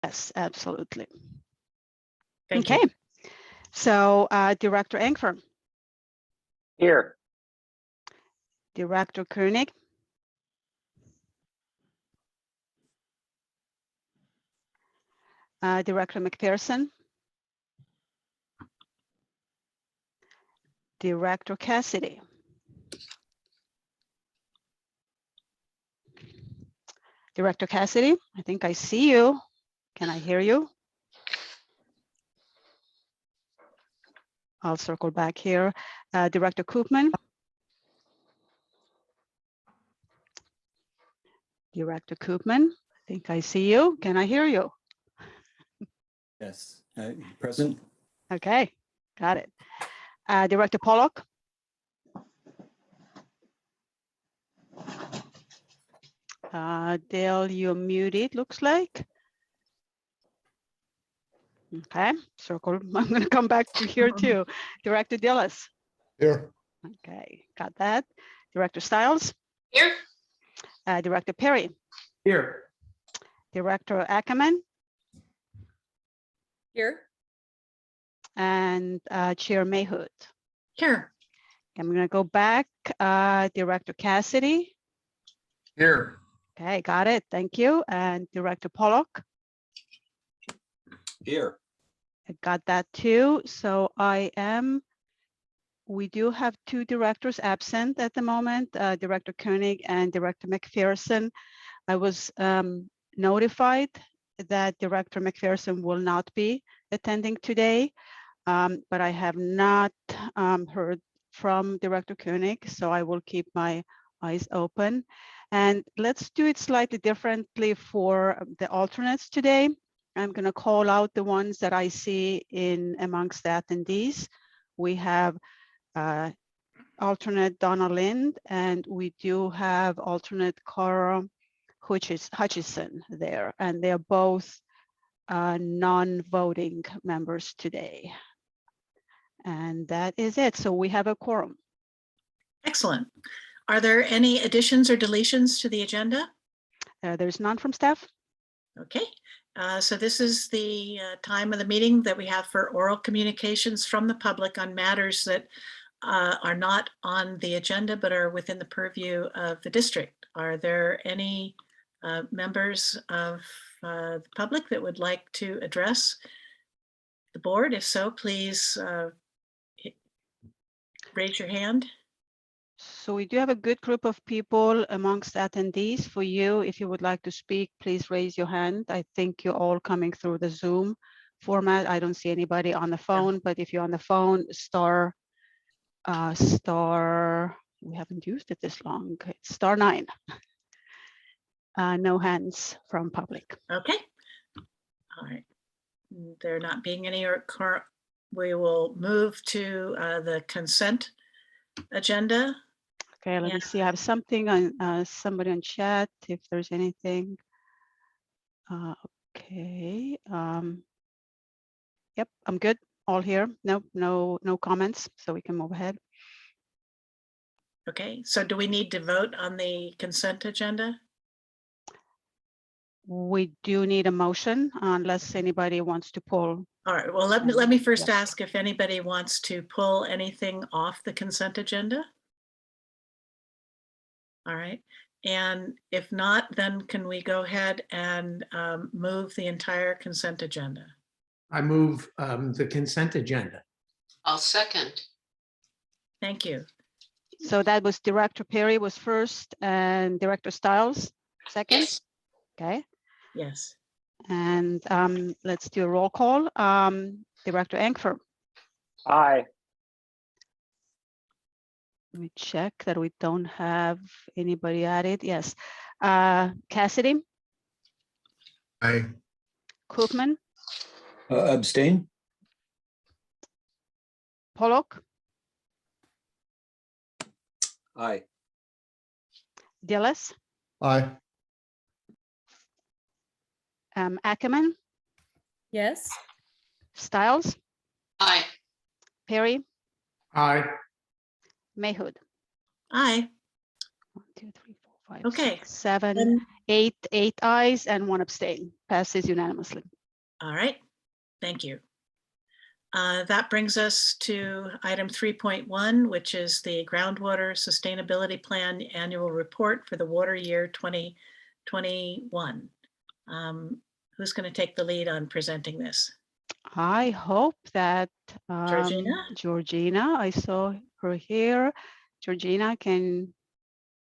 Yes, absolutely. Thank Okay. you. So Director Engfer, Here. Director Koenig, Director McPherson, Director Cassidy, Director Cassidy, I think I see you. Can I hear you? I'll circle back here. Director Koopman. Director Koopman, I think I see you. Can I hear you? Yes, present. Okay, got it. Director Pollock. Dale, you're muted, looks like. Okay, circle. I'm going to come back to here too. Director Dillis. Here. Okay, got that. Director Stiles. Here. Director Perry. Here. Director Ackerman. Here. And Chair Mayhood. Here. I'm going to go back. Director Cassidy. Here. Okay, got it. Thank you. And Director Pollock. Here. I got that too. So we do have two directors absent at the moment, Director Koenig and Director McPherson. I was notified that Director McPherson will not be attending today, but I have not heard from Director Koenig, so I will keep my eyes open. And let's do it slightly differently for the alternates today. I'm going to call out the ones that I see in amongst the attendees. We have alternate Donna Lind, and we do have alternate Cara Hutchison there, and they're both non-voting members today. And that is it. So we have a quorum. Excellent. Are there any additions or deletions to the agenda? There's none from staff. Okay. So this is the time of the meeting that we have for oral communications from the public on matters that are not on the agenda, but are within the purview of the district. Are there any members of the public that would like to address the board? If so, please raise your hand. So we do have a good group of people amongst attendees. For you, if you would like to speak, please raise your hand. I think you're all coming through the Zoom format. I don't see anybody on the phone, but if you're on the phone, star, we haven't used it this long, it's star 9. No hands from public. Okay. All right. There not being any, we will move to the consent agenda. Okay, let me see. I have something on somebody on chat if there's anything. Okay. Yep, I'm good. All here. No comments, so we can move ahead. Okay, so do we need to vote on the consent agenda? We do need a motion unless anybody wants to pull. All right, well, let me first Yes. ask if anybody wants to pull anything off the consent agenda. All right, and if not, then can we go ahead and move the entire consent agenda? I move the consent agenda. I'll second. Thank you. So that was Director Perry was first and Director Stiles second. Yes. Okay, Yes. and let's do a roll call. Director Engfer. Aye. Let me check that we don't have anybody added. Yes. Cassidy, Aye. Koopman, Abstain. Pollock, Aye. Dillis, Aye. Ackerman, Yes. Stiles, Aye. Perry, Aye. Mayhood. Aye. 1, 2, 3, 4, 5, Okay. 6, 7, Then 8 ayes and 1 abstain. Passes unanimously. All right, thank you. That brings us to item 3.1, which is the Groundwater Sustainability Plan Annual Report for the water year 2021. Who's going to take the lead on presenting this? I hope that Georgina? Georgina, I saw her here. Georgina, do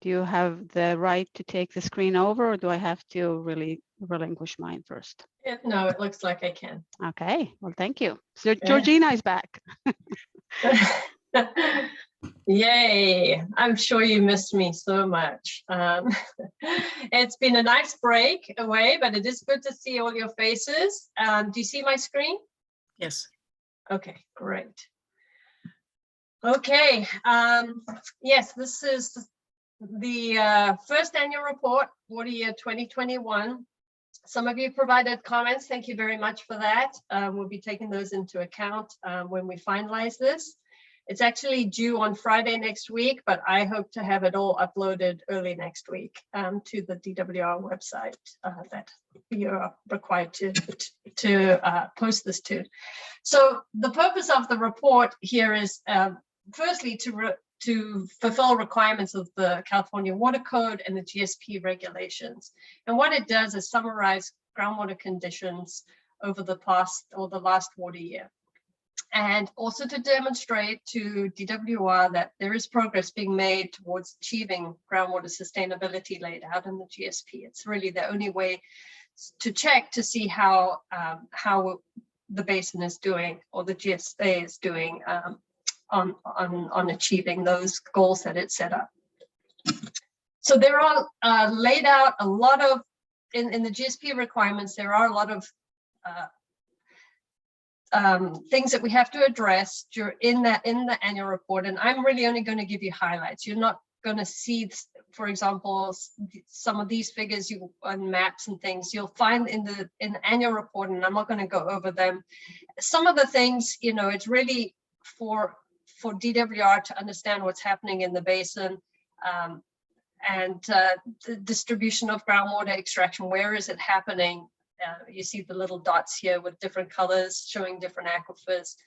you have the right to take the screen over, or do I have to really relinquish mine first? No, it looks like I can. Okay, well, thank you. So Georgina is back. Yay, I'm sure you missed me so much. It's been a nice break away, but it is good to see all your faces. Do you see my screen? Yes. Okay, great. Okay, yes, this is the first annual report, water year 2021. Some of you provided comments. Thank you very much for that. We'll be taking those into account when we finalize this. It's actually due on Friday next week, but I hope to have it all uploaded early next week to the DWR website that you're required to post this to. So the purpose of the report here is firstly to fulfill requirements of the California Water Code and the GSP regulations. And what it does is summarize groundwater conditions over the past or the last water year. And also to demonstrate to DWR that there is progress being made towards achieving groundwater sustainability laid out in the GSP. It's really the only way to check to see how the basin is doing, or the GSA is doing on achieving those goals that it set up. So there are laid out a lot of, in the GSP requirements, there are a lot of things that we have to address in the annual report, and I'm really only going to give you highlights. You're not going to see, for example, some of these figures on maps and things you'll find in the annual report, and I'm not going to go over them. Some of the things, you know, it's really for DWR to understand what's happening in the basin, and the distribution of groundwater extraction. Where is it happening? You see the little dots here with different colors showing different aquifers.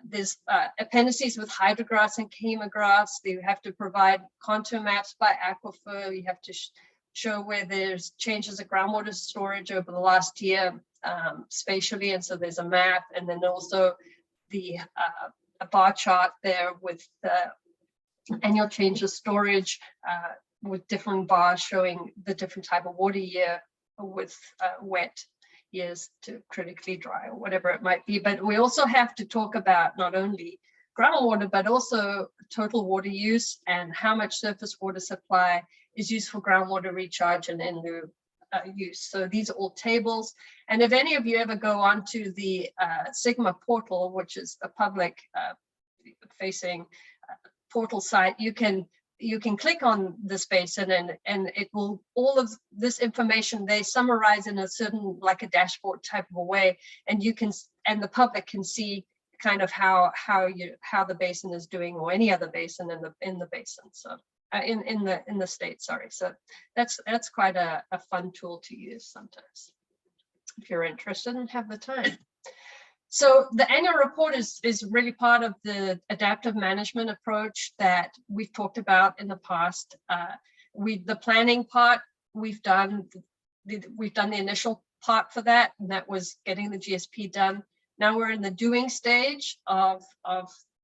There's appendices with hydrographs and chemographs. You have to provide contour maps by aquifer. You have to show where there's changes of groundwater storage over the last year spatially, and so there's a map, and then also the a bar chart there with annual change of storage with different bars showing the different type of water year, with wet years to critically dry or whatever it might be. But we also have to talk about not only groundwater, but also total water use and how much surface water supply is used for groundwater recharge and in lieu use. So these are all tables. And if any of you ever go onto the Sigma portal, which is a public facing portal site, you can click on this basin and it will, all of this information they summarize in a certain, like a dashboard type of a way, and you can, and the public can see kind of how the basin is doing, or any other basin in the basin. So in the state, sorry. So that's quite a fun tool to use sometimes if you're interested and have the time. So the annual report is really part of the adaptive management approach that we've talked about in the past. The planning part, we've done the initial part for that, and that was getting the GSP done. Now we're in the doing stage of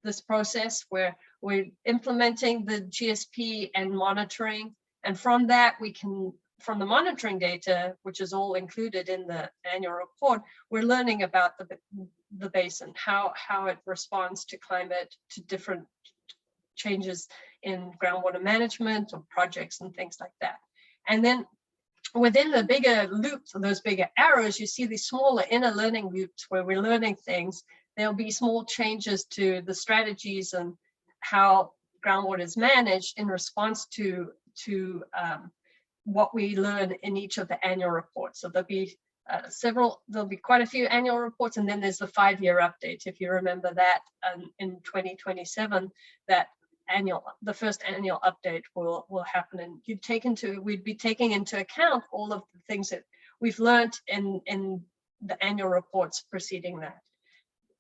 this process where we're implementing the GSP and monitoring, and from that we can, from the monitoring data, which is all included in the annual report, we're learning about the basin, how it responds to climate, to different changes in groundwater management or projects and things like that. And then within the bigger loops, or those bigger arrows, you see these smaller inner learning loops where we're learning things. There'll be small changes to the strategies and how groundwater is managed in response to what we learn in each of the annual reports. So there'll be there'll be quite a few annual reports, and then there's the 5-year update. If you remember that, in 2027, that the first annual update will happen, and we'd be taking into account all of the things that we've learned in the annual reports preceding that.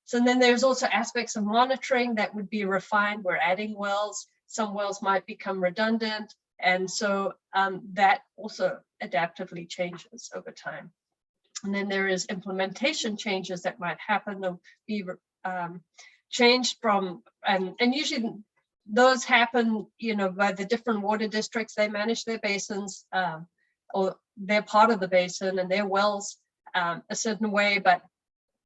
So then there's also aspects of monitoring that would be refined. We're adding wells. Some wells might become redundant. And so that also adaptively changes over time. And then there is implementation changes that might happen or be changed from, and usually those happen, by the different water districts. They manage their basins, or they're part of the basin and their wells a certain way, but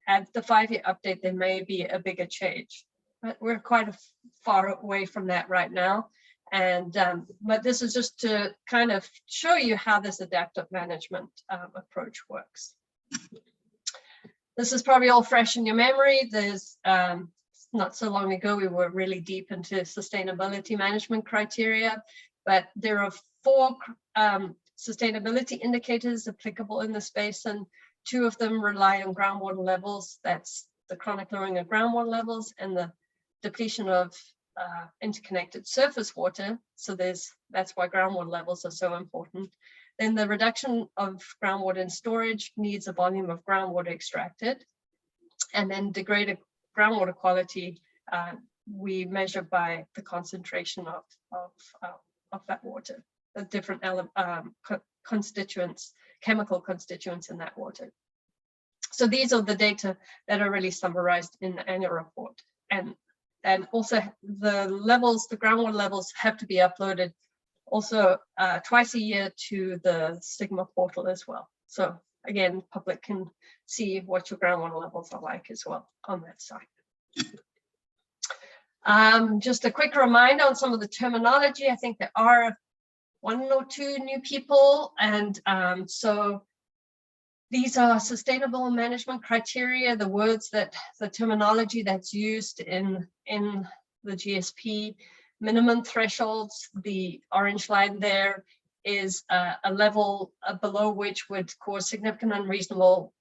at the 5-year update, there may be a bigger change. But we're quite far away from that right now. And but this is just to kind of show you how this adaptive management approach works. This is probably all fresh in your memory. There's not so long ago, we were really deep into sustainability management criteria, but there are 4 sustainability indicators applicable in this basin. 2 of them rely on groundwater levels. That's the chronic lowering of groundwater levels and the depletion of interconnected surface water. So that's why groundwater levels are so important. Then the reduction of groundwater in storage needs a volume of groundwater extracted. And then degraded groundwater quality, we measure by the concentration of that water, the different constituents, chemical constituents in that water. So these are the data that are really summarized in the annual report. And also the levels, the groundwater levels have to be uploaded also twice a year to the Sigma portal as well. So again, public can see what your groundwater levels are like as well on that site. Just a quick reminder on some of the terminology. I think there are 1 or 2 new people, and so these are sustainable management criteria, the words that the terminology that's used in the GSP. Minimum thresholds, the orange line there is a level below which would cause significant unreasonable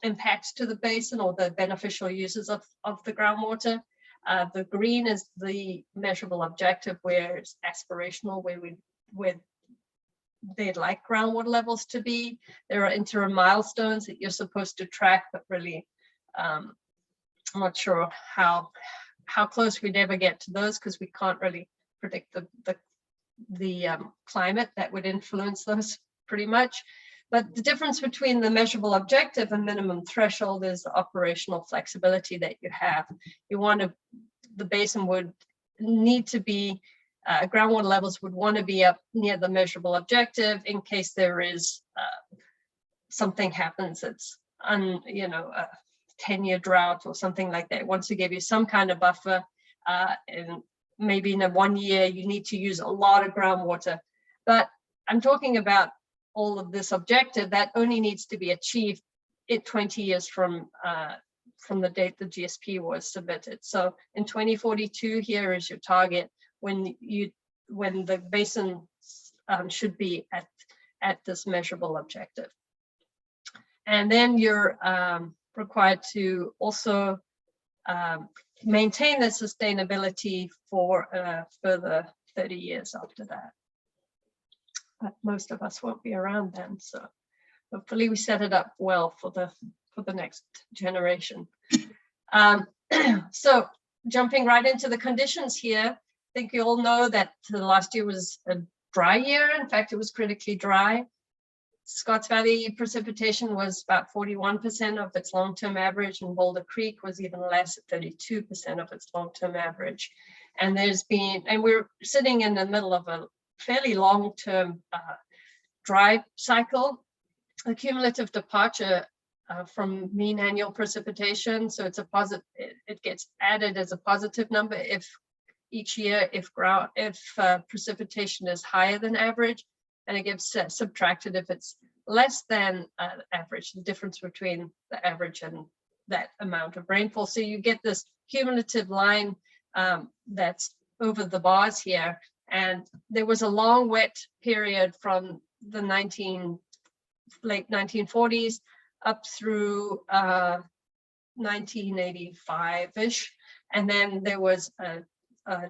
impacts to the basin or the beneficial uses of the groundwater. The green is the measurable objective, where it's aspirational, where they'd like groundwater levels to be. There are interim milestones that you're supposed to track, but really I'm not sure how close we'd ever get to those, because we can't really predict the climate that would influence those pretty much. But the difference between the measurable objective and minimum threshold is the operational flexibility that you have. The basin would need to be, groundwater levels would want to be up near the measurable objective in case there is something happens that's a 10-year drought or something like that. Wants to give you some kind of buffer, and maybe in 1 year you need to use a lot of groundwater. But I'm talking about all of this objective that only needs to be achieved 20 years from the date the GSP was submitted. So in 2042, here is your target when the basin should be at this measurable objective. And then you're required to also maintain the sustainability for further 30 years after that. But most of us won't be around then, so hopefully we set it up well for the next generation. So jumping right into the conditions here, I think you all know that the last year was a dry year. In fact, it was critically dry. Scotts Valley precipitation was about 41% of its long-term average, and Boulder Creek was even less at 32% of its long-term average. And we're sitting in the middle of a fairly long-term dry cycle. The cumulative departure from mean annual precipitation, so it's a positive, it gets added as a positive number if each year if precipitation is higher than average, and it gets subtracted if it's less than average, the difference between the average and that amount of rainfall. So you get this cumulative line that's over the bars here. And there was a long wet period from the late 1940s up through 1985-ish. And then there was a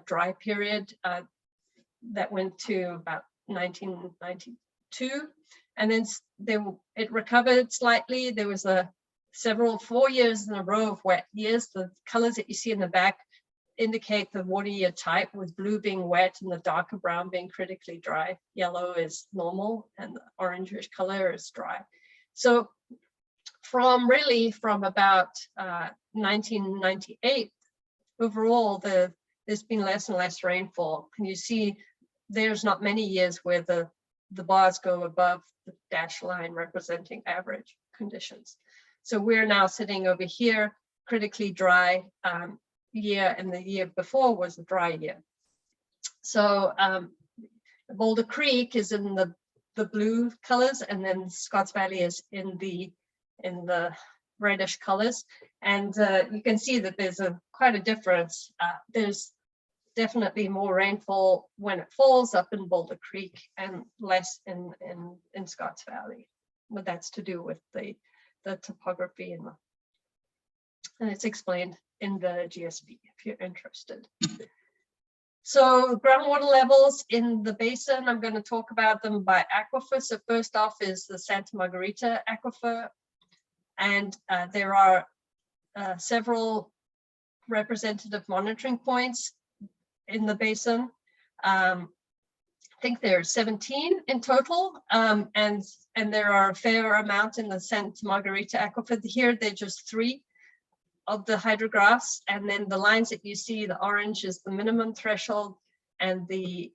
dry period that went to about 1992, and then it recovered slightly. There was a 4 years in a row of wet years. The colors that you see in the back indicate the water year type, with blue being wet and the darker brown being critically dry. Yellow is normal and the orangish color is dry. So from about 1998, overall, there's been less and less rainfall. And you see there's not many years where the bars go above the dashed line representing average conditions. So we're now sitting over here, critically dry year, and the year before was a dry year. So Boulder Creek is in the blue colors, and then Scotts Valley is in the reddish colors. And you can see that there's quite a difference. There's definitely more rainfall when it falls up in Boulder Creek and less in Scotts Valley. But that's to do with the topography and it's explained in the GSP if you're interested. So groundwater levels in the basin, I'm going to talk about them by aquifer. So first off is the Santa Margarita aquifer, and there are several representative monitoring points in the basin. I think there are 17 in total, and there are a fair amount in the Santa Margarita aquifer. Here, they're just 3 of the hydrographs, and then the lines that you see, the orange is the minimum threshold, and the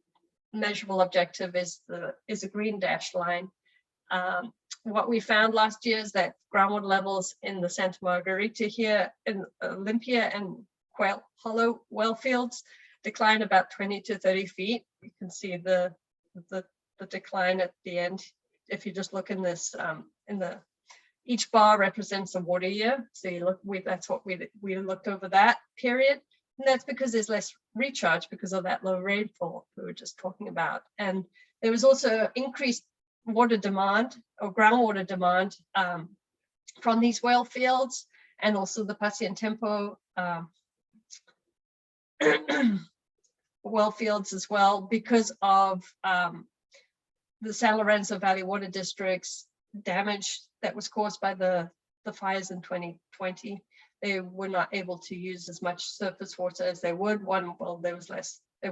measurable objective is a green dashed line. What we found last year is that groundwater levels in the Santa Margarita here in Olympia and Quail Hollow well fields decline about 20 to 30 feet. You can see the decline at the end. If you just look in this, each bar represents a water year. So you look, that's what we looked over that period. And that's because there's less recharge because of that low rainfall we were just talking about. And there was also increased water demand or groundwater demand from these well fields, and also the Pacientempo well fields as well, because of the San Lorenzo Valley Water District's damage that was caused by the fires in 2020. They were not able to use as much surface water as they would. Well, there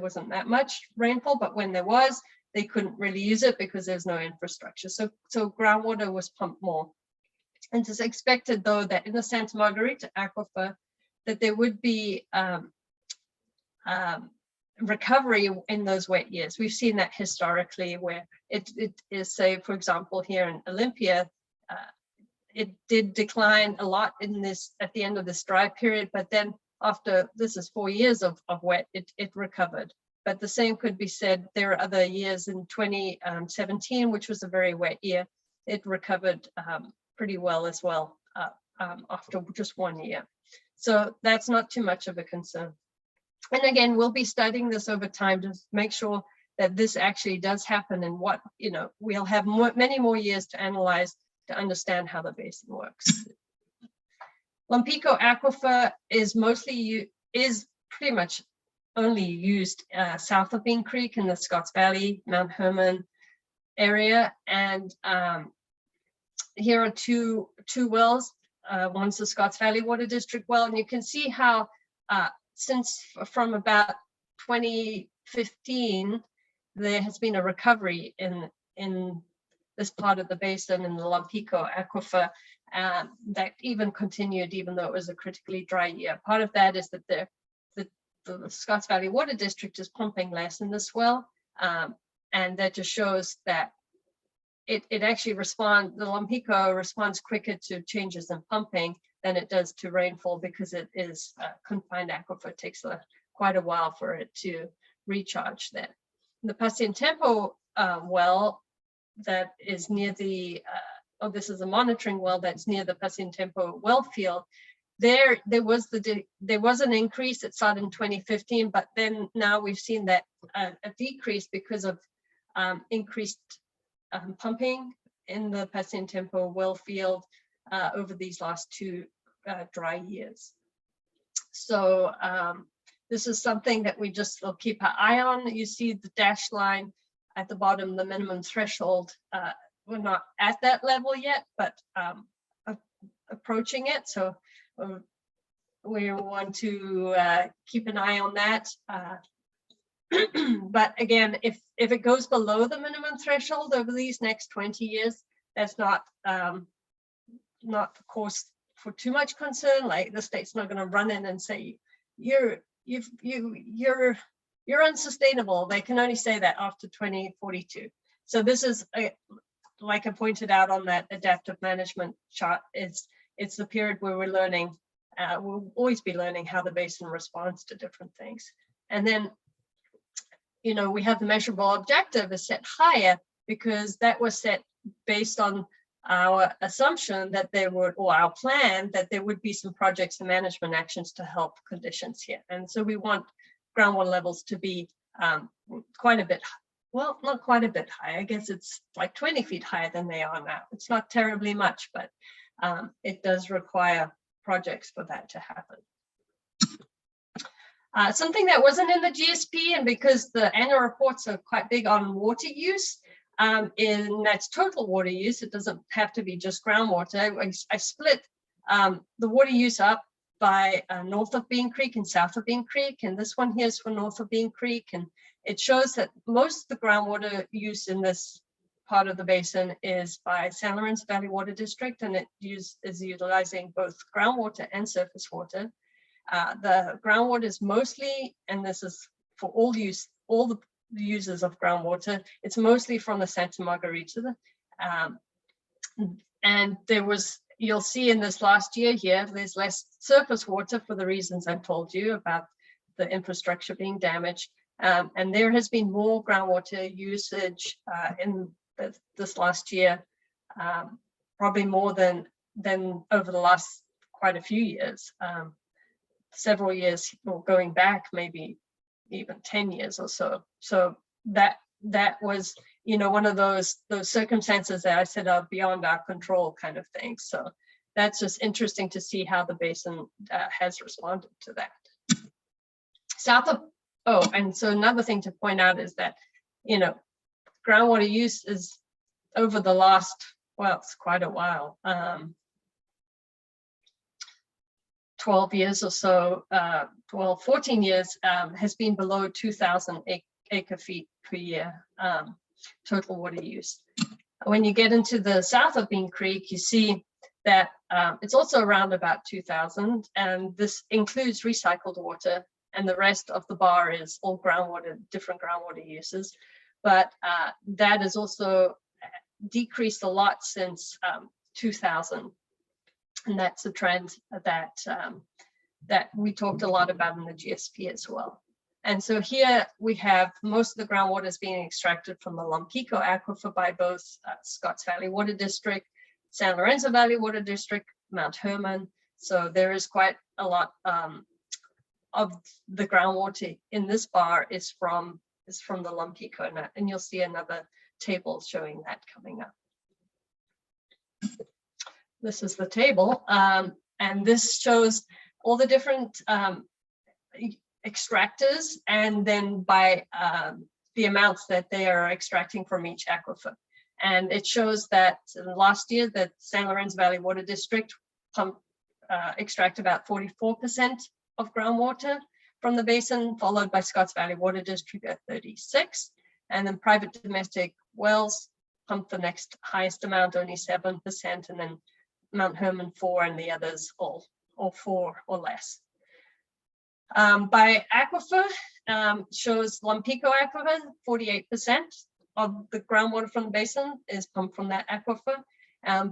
wasn't that much rainfall, but when there was, they couldn't really use it because there's no infrastructure. So groundwater was pumped more. And it's expected, though, that in the Santa Margarita aquifer, that there would be recovery in those wet years. We've seen that historically, where it is, say, for example, here in Olympia, it did decline a lot at the end of this dry period, but then after, this is 4 years of wet, it recovered. But the same could be said, there are other years in 2017, which was a very wet year. It recovered pretty well as well after just 1 year. So that's not too much of a concern. And again, we'll be studying this over time to make sure that this actually does happen, and what, we'll have many more years to analyze to understand how the basin works. Lompico aquifer is pretty much only used south of Bean Creek in the Scotts Valley, Mount Herman area. And here are two wells. One's the Scotts Valley Water District well, and you can see how since from about 2015, there has been a recovery in this part of the basin in the Lompico aquifer that even continued even though it was a critically dry year. Part of that is that the Scotts Valley Water District is pumping less in this well, and that just shows that it actually the Lompico responds quicker to changes in pumping than it does to rainfall, because it is confined aquifer. It takes quite a while for it to recharge there. The Pacientempo well that is near this is a monitoring well that's near the Pacientempo well field. There was an increase. It started in 2015, but then now we've seen that a decrease because of increased pumping in the Pacientempo well field over these last 2 dry years. So this is something that we will keep our eye on. You see the dashed line at the bottom, the minimum threshold. We're not at that level yet, but approaching it. So we want to keep an eye on that. But again, if it goes below the minimum threshold over these next 20 years, that's not cause for too much concern. Like the state's not going to run in and say you're unsustainable. They can only say that after 2042. So this is like I pointed out on that adaptive management chart. It's the period where we're learning. We'll always be learning how the basin responds to different things. And then, you know, we have the measurable objective is set higher because that was set based on our assumption that there would, or our plan that there would be some projects and management actions to help conditions here. And so we want groundwater levels to be quite a bit, well, not quite a bit high. I guess it's like 20 feet higher than they are now. It's not terribly much, but it does require projects for that to happen. Something that wasn't in the GSP, and because the annual reports are quite big on water use, and that's total water use. It doesn't have to be just groundwater. I split the water use up by north of Bean Creek and south of Bean Creek. And this one here is for north of Bean Creek. And it shows that most of the groundwater use in this part of the basin is by San Lorenzo Valley Water District, and it is utilizing both groundwater and surface water. The groundwater is mostly, and this is for all use, all the users of groundwater, it's mostly from the Santa Margarita. And there was, you'll see in this last year here, there's less surface water for the reasons I've told you about the infrastructure being damaged. And there has been more groundwater usage in this last year, probably more than over the last quite a few years. Several years, or going back maybe even 10 years or so. So that was, you know, one of those circumstances that I said are beyond our control kind of thing. So that's just interesting to see how the basin has responded to that. South of, oh, and so another thing to point out is that, you know, groundwater use is over the last, well, it's quite a while, 12 years or so, 14 years, has been below 2,000 acre feet per year total water use. When you get into the south of Bean Creek, you see that it's also around about 2,000, and this includes recycled water, and the rest of the bar is all groundwater, different groundwater uses. But that has also decreased a lot since 2000. And that's a trend that that we talked a lot about in the GSP as well. And so here we have most of the groundwater is being extracted from the Lompico aquifer by both Scotts Valley Water District, San Lorenzo Valley Water District, Mount Herman. So there is quite a lot of the groundwater in this bar is from the Lompico, and you'll see another table showing that coming up. This is the table, and this shows all the different extractors, and then by the amounts that they are extracting from each aquifer. And it shows that last year that San Lorenzo Valley Water District extract about 44% of groundwater from the basin, followed by Scotts Valley Water District at 36%. And then private domestic wells pump the next highest amount, only 7%, and then Mount Herman 4%, and the others all 4 or less. By aquifer, shows Lompico aquifer, 48% of the groundwater from the basin is pumped from that aquifer,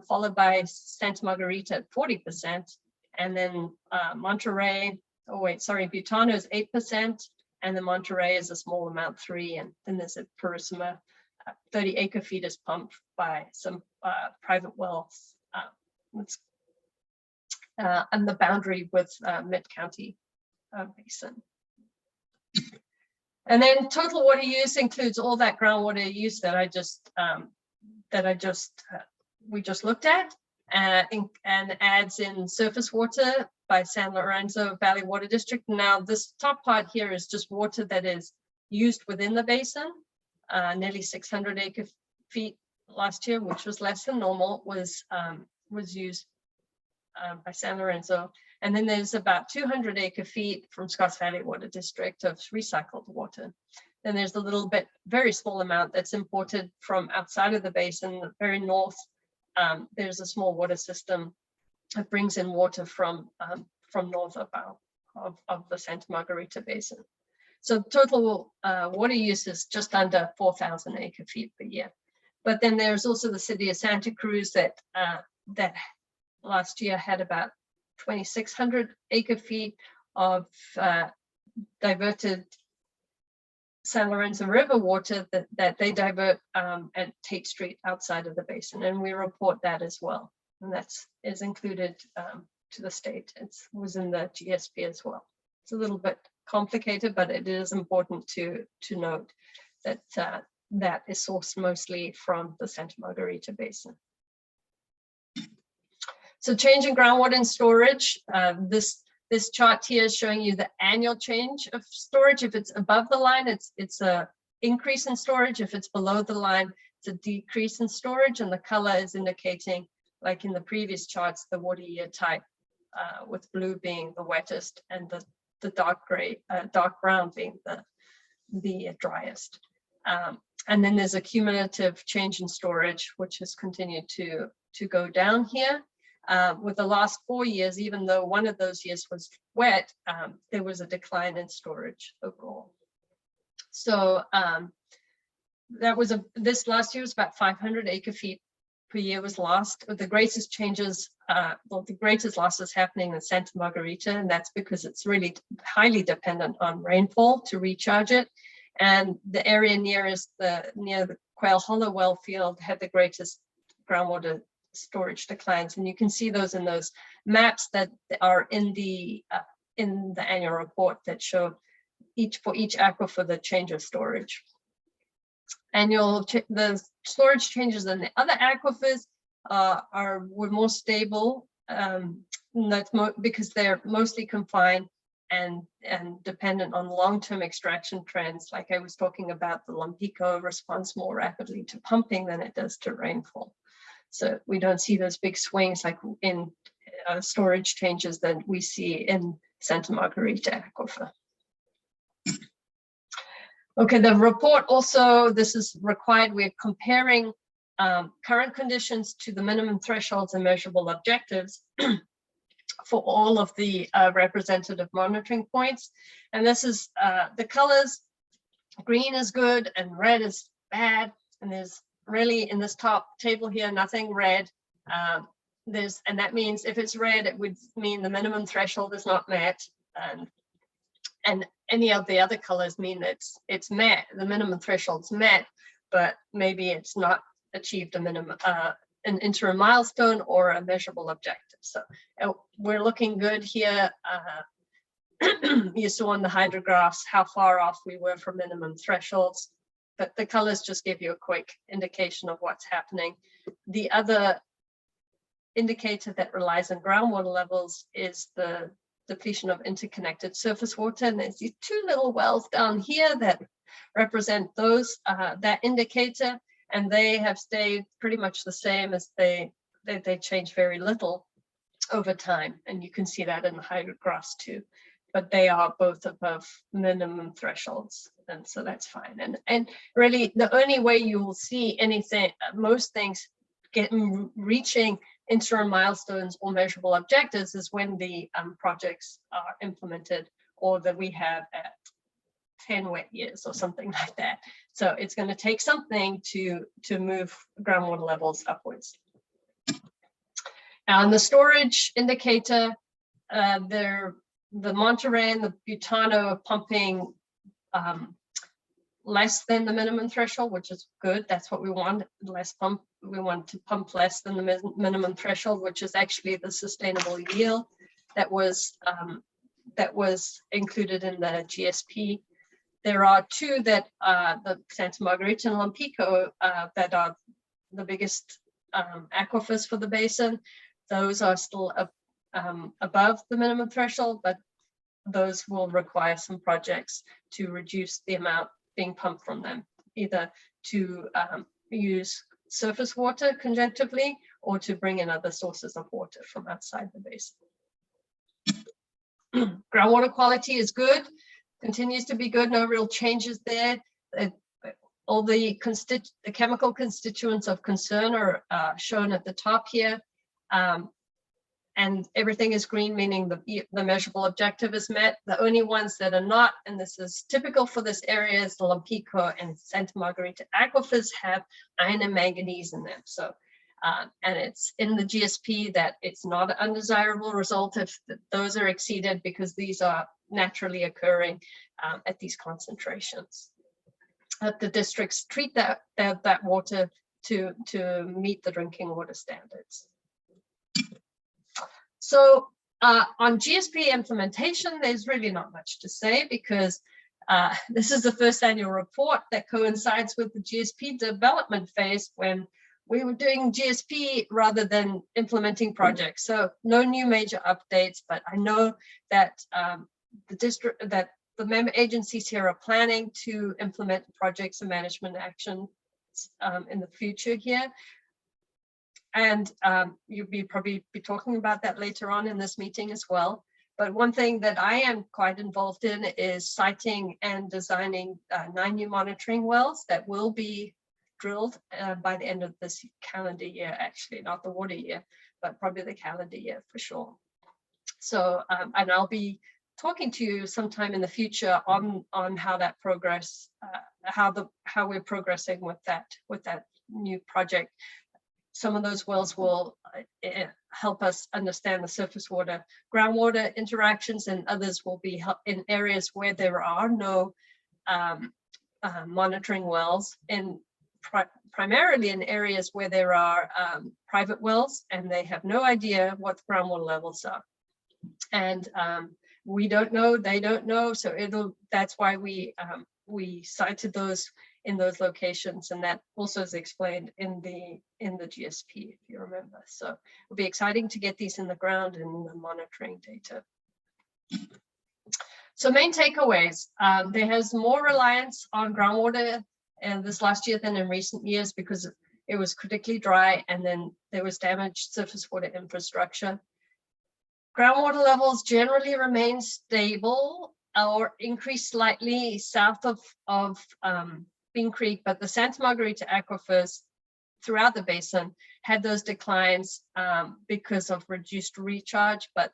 followed by Santa Margarita at 40%, and then Monterey, Butano is 8%, and then Monterey is a small amount, 3%, and then there's a Purisima, 30 acre feet is pumped by some private wells. And the boundary with Mid County Basin. And then total water use includes all that groundwater use that we just looked at, and adds in surface water by San Lorenzo Valley Water District. Now this top part here is just water that is used within the basin. Nearly 600 acre feet last year, which was less than normal, was used by San Lorenzo. And then there's about 200 acre-feet from Scotts Valley Water District of recycled water. Then there's a little bit, very small amount that's imported from outside of the basin, the very north. There's a small water system that brings in water from north of the Santa Margarita Basin. So total water use is just under 4,000 acre-feet per year. But then there's also the city of Santa Cruz that last year had about 2,600 acre-feet of diverted San Lorenzo River water that they divert at Tate Street outside of the basin, and we report that as well. And that is included to the state. It was in the GSP as well. It's a little bit complicated, but it is important to note that that is sourced mostly from the Santa Margarita Basin. So change in groundwater and storage. This chart here is showing you the annual change of storage. If it's above the line, it's a increase in storage. If it's below the line, it's a decrease in storage. And the color is indicating, like in the previous charts, the water year type, with blue being the wettest and the dark gray, dark brown being the driest. And then there's a cumulative change in storage, which has continued to go down here. With the last 4 years, even though one of those years was wet, there was a decline in storage overall. So that was this last year was about 500 acre-feet per year was lost. The greatest changes, well, the greatest losses happening in Santa Margarita, and that's because it's really highly dependent on rainfall to recharge it. And the area near the Quail Hollow well field had the greatest groundwater storage declines, and you can see those in those maps that are in the annual report that show for each aquifer the change of storage. The storage changes in the other aquifers were more stable. That's because they're mostly confined and dependent on long-term extraction trends. Like I was talking about, the Lompico responds more rapidly to pumping than it does to rainfall. So we don't see those big swings like in storage changes that we see in Santa Margarita aquifer. Okay, the report also, this is required. We're comparing current conditions to the minimum thresholds and measurable objectives for all of the representative monitoring points. And this is the colors, green is good and red is bad. And there's really in this top table here, nothing red. And that means if it's red, it would mean the minimum threshold is not met. And any of the other colors mean that it's met, the minimum threshold's met, but maybe it's not achieved a minimum, an interim milestone or a measurable objective. So we're looking good here. You saw on the hydrographs how far off we were from minimum thresholds, but the colors just give you a quick indication of what's happening. The other indicator that relies on groundwater levels is the depletion of interconnected surface water. And there's these two little wells down here that represent those, that indicator, and they have stayed pretty much the same as they change very little over time. And you can see that in the hydrographs too, but they are both above minimum thresholds. And so that's fine. And really the only way you will see anything, most things reaching interim milestones or measurable objectives is when the projects are implemented, or that we have at 10 wet years or something like that. So it's going to take something to move groundwater levels upwards. Now, in the storage indicator, the Monterey and the Butano are pumping less than the minimum threshold, which is good. That's what we want, less pump. We want to pump less than the minimum threshold, which is actually the sustainable yield that was included in the GSP. There are two that the Santa Margarita and Lompico that are the biggest aquifers for the basin. Those are still above the minimum threshold, but those will require some projects to reduce the amount being pumped from them, either to use surface water conjunctively or to bring in other sources of water from outside the basin. Groundwater quality is good, continues to be good, no real changes there. All the chemical constituents of concern are shown at the top here. And everything is green, meaning the measurable objective is met. The only ones that are not, and this is typical for this area, is the Lompico and Santa Margarita aquifers have iron and manganese in them. So, and it's in the GSP that it's not an undesirable result if those are exceeded, because these are naturally occurring at these concentrations. The districts treat that water to meet the drinking water standards. So on GSP implementation, there's really not much to say, because this is the first annual report that coincides with the GSP development phase, when we were doing GSP rather than implementing projects. So no new major updates, but I know that the member agencies here are planning to implement projects and management action in the future here. And you'll probably be talking about that later on in this meeting as well. But one thing that I am quite involved in is siting and designing 9 new monitoring wells that will be drilled by the end of this calendar year, actually, not the water year, but probably the calendar year for sure. So, and I'll be talking to you sometime in the future on how that progress, how we're progressing with that new project. Some of those wells will help us understand the surface water, groundwater interactions, and others will be in areas where there are no monitoring wells, and primarily in areas where there are private wells and they have no idea what the groundwater levels are. And we don't know, they don't know, so that's why we cited those in those locations, and that also is explained in the GSP, if you remember. So it'll be exciting to get these in the ground and the monitoring data. So main takeaways, there has more reliance on groundwater in this last year than in recent years, because it was critically dry and then there was damaged surface water infrastructure. Groundwater levels generally remain stable or increase slightly south of Bean Creek, but the Santa Margarita aquifers throughout the basin had those declines because of reduced recharge, but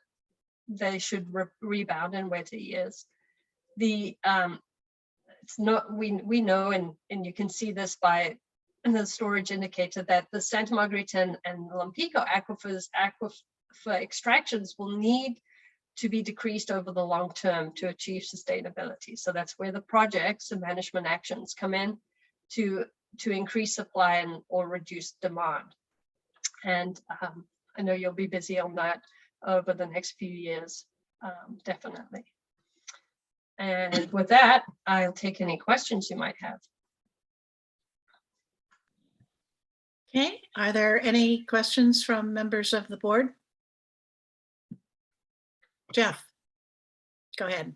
they should rebound in wetter years. It's not, we know, and you can see this by the storage indicator, that the Santa Margarita and Lompico aquifers, aquifer extractions will need to be decreased over the long term to achieve sustainability. So that's where the projects and management actions come in to increase supply and or reduce demand. And I know you'll be busy on that over the next few years, definitely. And with that, I'll take any questions you might have. Okay, are there any questions from members of the board? Jeff, go ahead.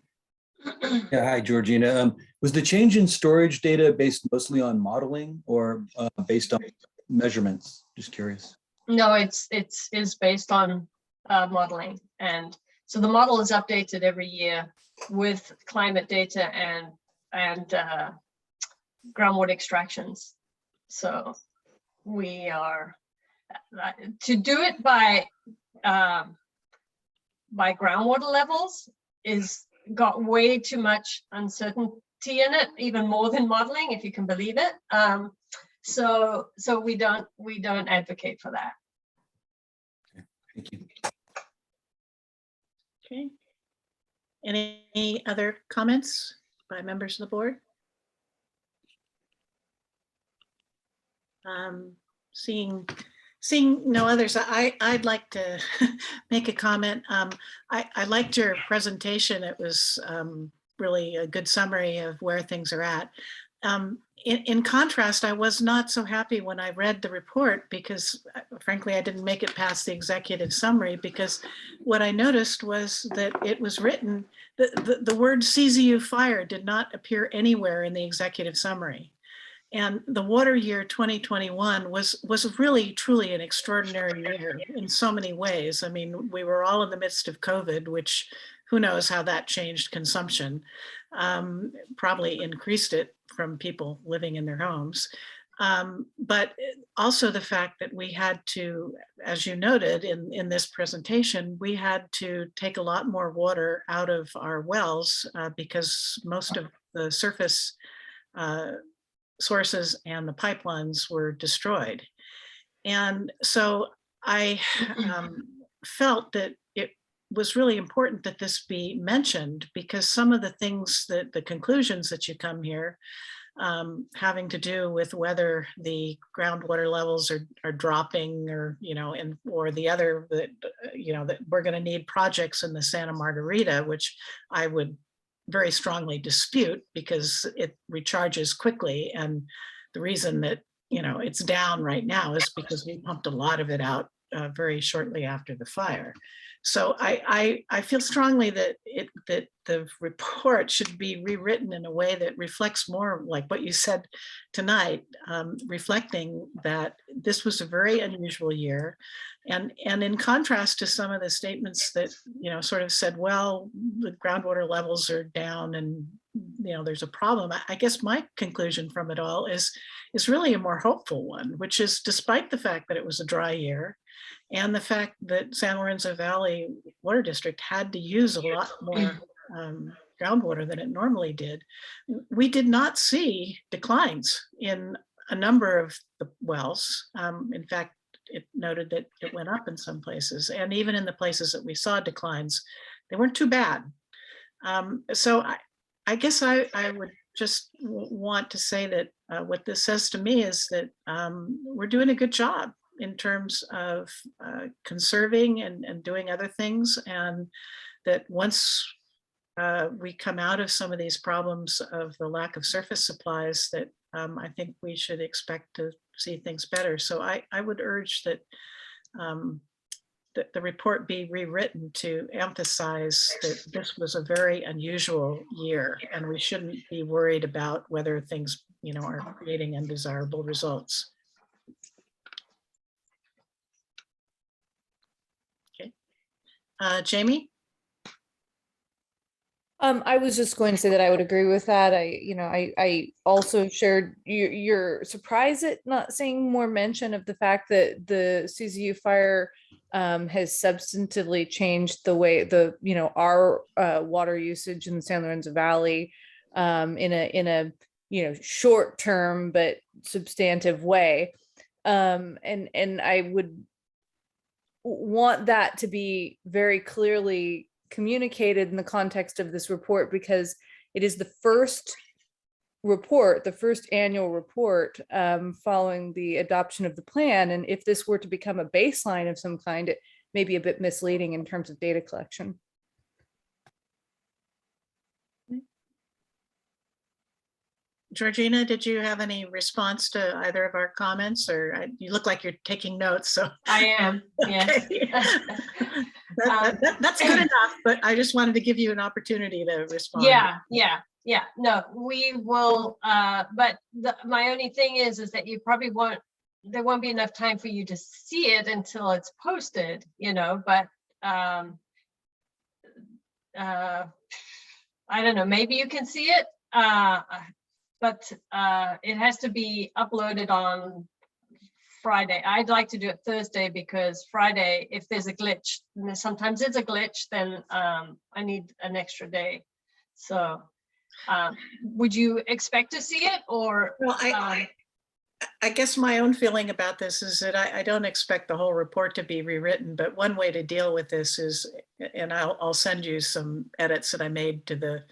Yeah, hi, Georgina. Was the change in storage data based mostly on modeling or based on measurements? Just curious. No, it's based on modeling, and so the model is updated every year with climate data and groundwater extractions. So we are to do it by groundwater levels is got way too much uncertainty in it, even more than modeling, if you can believe it. So we don't advocate for that. Okay, thank you. Okay. Any other comments by members of the board? Seeing no others, I'd like to make a comment. I liked your presentation. It was really a good summary of where things are at. In contrast, I was not so happy when I read the report because, frankly, I didn't make it past the executive summary, because what I noticed was that it was written, the word CZU fire did not appear anywhere in the executive summary. And the water year 2021 was really truly an extraordinary year in so many ways. I mean, we were all in the midst of COVID, which who knows how that changed consumption, probably increased it from people living in their homes. But also the fact that we had to, as you noted in this presentation, we had to take a lot more water out of our wells because most of the surface sources and the pipelines were destroyed. And so I felt that it was really important that this be mentioned because some of the things that the conclusions that you come here having to do with whether the groundwater levels are dropping or, or the other that, that we're going to need projects in the Santa Margarita, which I would very strongly dispute because it recharges quickly. And the reason that, it's down right now is because we pumped a lot of it out very shortly after the fire. So I feel strongly that the report should be rewritten in a way that reflects more like what you said tonight, reflecting that this was a very unusual year. And in contrast to some of the statements that, sort of said, well, the groundwater levels are down and, there's a problem. I guess my conclusion from it all is really a more hopeful one, which is despite the fact that it was a dry year, and the fact that San Lorenzo Valley Water District had to use a lot more groundwater than it normally did, we did not see declines in a number of the wells. In fact, it noted that it went up in some places, and even in the places that we saw declines, they weren't too bad. So I guess I would just want to say that what this says to me is that we're doing a good job in terms of conserving and doing other things, and that once we come out of some of these problems of the lack of surface supplies, that I think we should expect to see things better. So I would urge that the report be rewritten to emphasize that this was a very unusual year, and we shouldn't be worried about whether things, are creating undesirable results. Jamie? I was just going to say that I would agree with that. I also shared your surprise at not seeing more mention of the fact that the CZU fire has substantively changed the way our water usage in the San Lorenzo Valley in a short term but substantive way. And I would want that to be very clearly communicated in the context of this report, because it is the first annual report following the adoption of the plan. And if this were to become a baseline of some kind, it may be a bit misleading in terms of data collection. Georgina, did you have any response to either of our comments, or you look like you're taking notes? So I am, yes. That's good enough, but I just wanted to give you an opportunity to respond. Yeah. No, we will. But my only thing is that you probably there won't be enough time for you to see it until it's posted, but I don't know, maybe you can see it. But it has to be uploaded on Friday. I'd like to do it Thursday because Friday, if there's a glitch, and sometimes it's a glitch, then I need an extra day. So would you expect to see it, or? Well, I guess my own feeling about this is that I don't expect the whole report to be rewritten, but one way to deal with this is, and I'll send you some edits that I made to the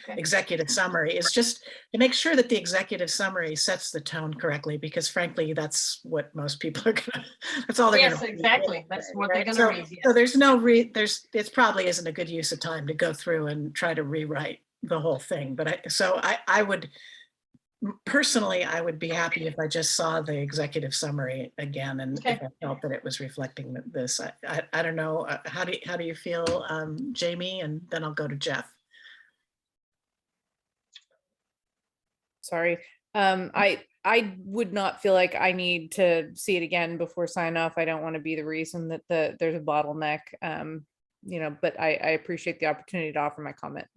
executive summary, is just to make sure that the executive summary sets the tone correctly, because frankly, that's what most people are gonna, that's all they're yes, gonna exactly. read, That's what right? they're gonna read. Yes. So there's no it probably isn't a good use of time to go through and try to rewrite the whole thing. But I would personally, I would be happy if I just saw the executive summary again, and if I felt that it was reflecting this. I don't know. How do you feel, Jamie? And then I'll go to Jeff. Sorry. I would not feel like I need to see it again before sign off. I don't want to be the reason that there's a bottleneck. But I appreciate the opportunity to offer my comment.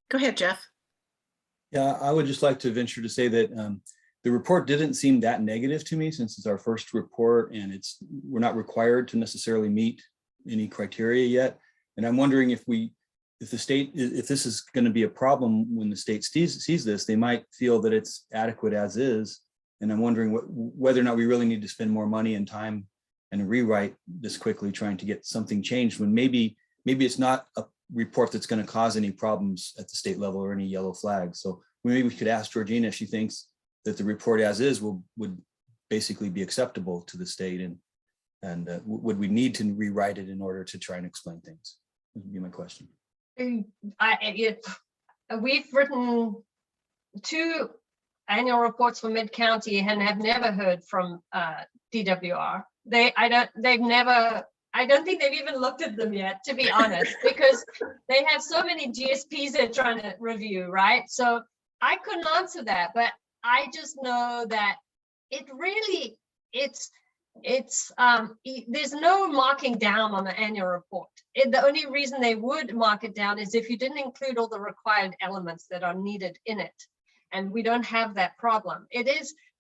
Go ahead, Jeff. Yeah, I would just like to venture to say that the report didn't seem that negative to me, since it's our first report and we're not required to necessarily meet any criteria yet. And I'm wondering if this is going to be a problem when the state sees this, they might feel that it's adequate as is. And I'm wondering whether or not we really need to spend more money and time and rewrite this quickly, trying to get something changed, when maybe it's not a report that's going to cause any problems at the state level or any yellow flags. So maybe we could ask Georgina if she thinks that the report as is would basically be acceptable to the state, and would we need to rewrite it in order to try and explain things? That would be my question. We've written 2 annual reports for Mid-County and have never heard from DWR. I don't think they've even looked at them yet, to be honest, because they have so many GSPs they're trying to review, right? So I couldn't answer that, but I just know that there's no marking down on the annual report. The only reason they would mark it down is if you didn't include all the required elements that are needed in it. And we don't have that problem.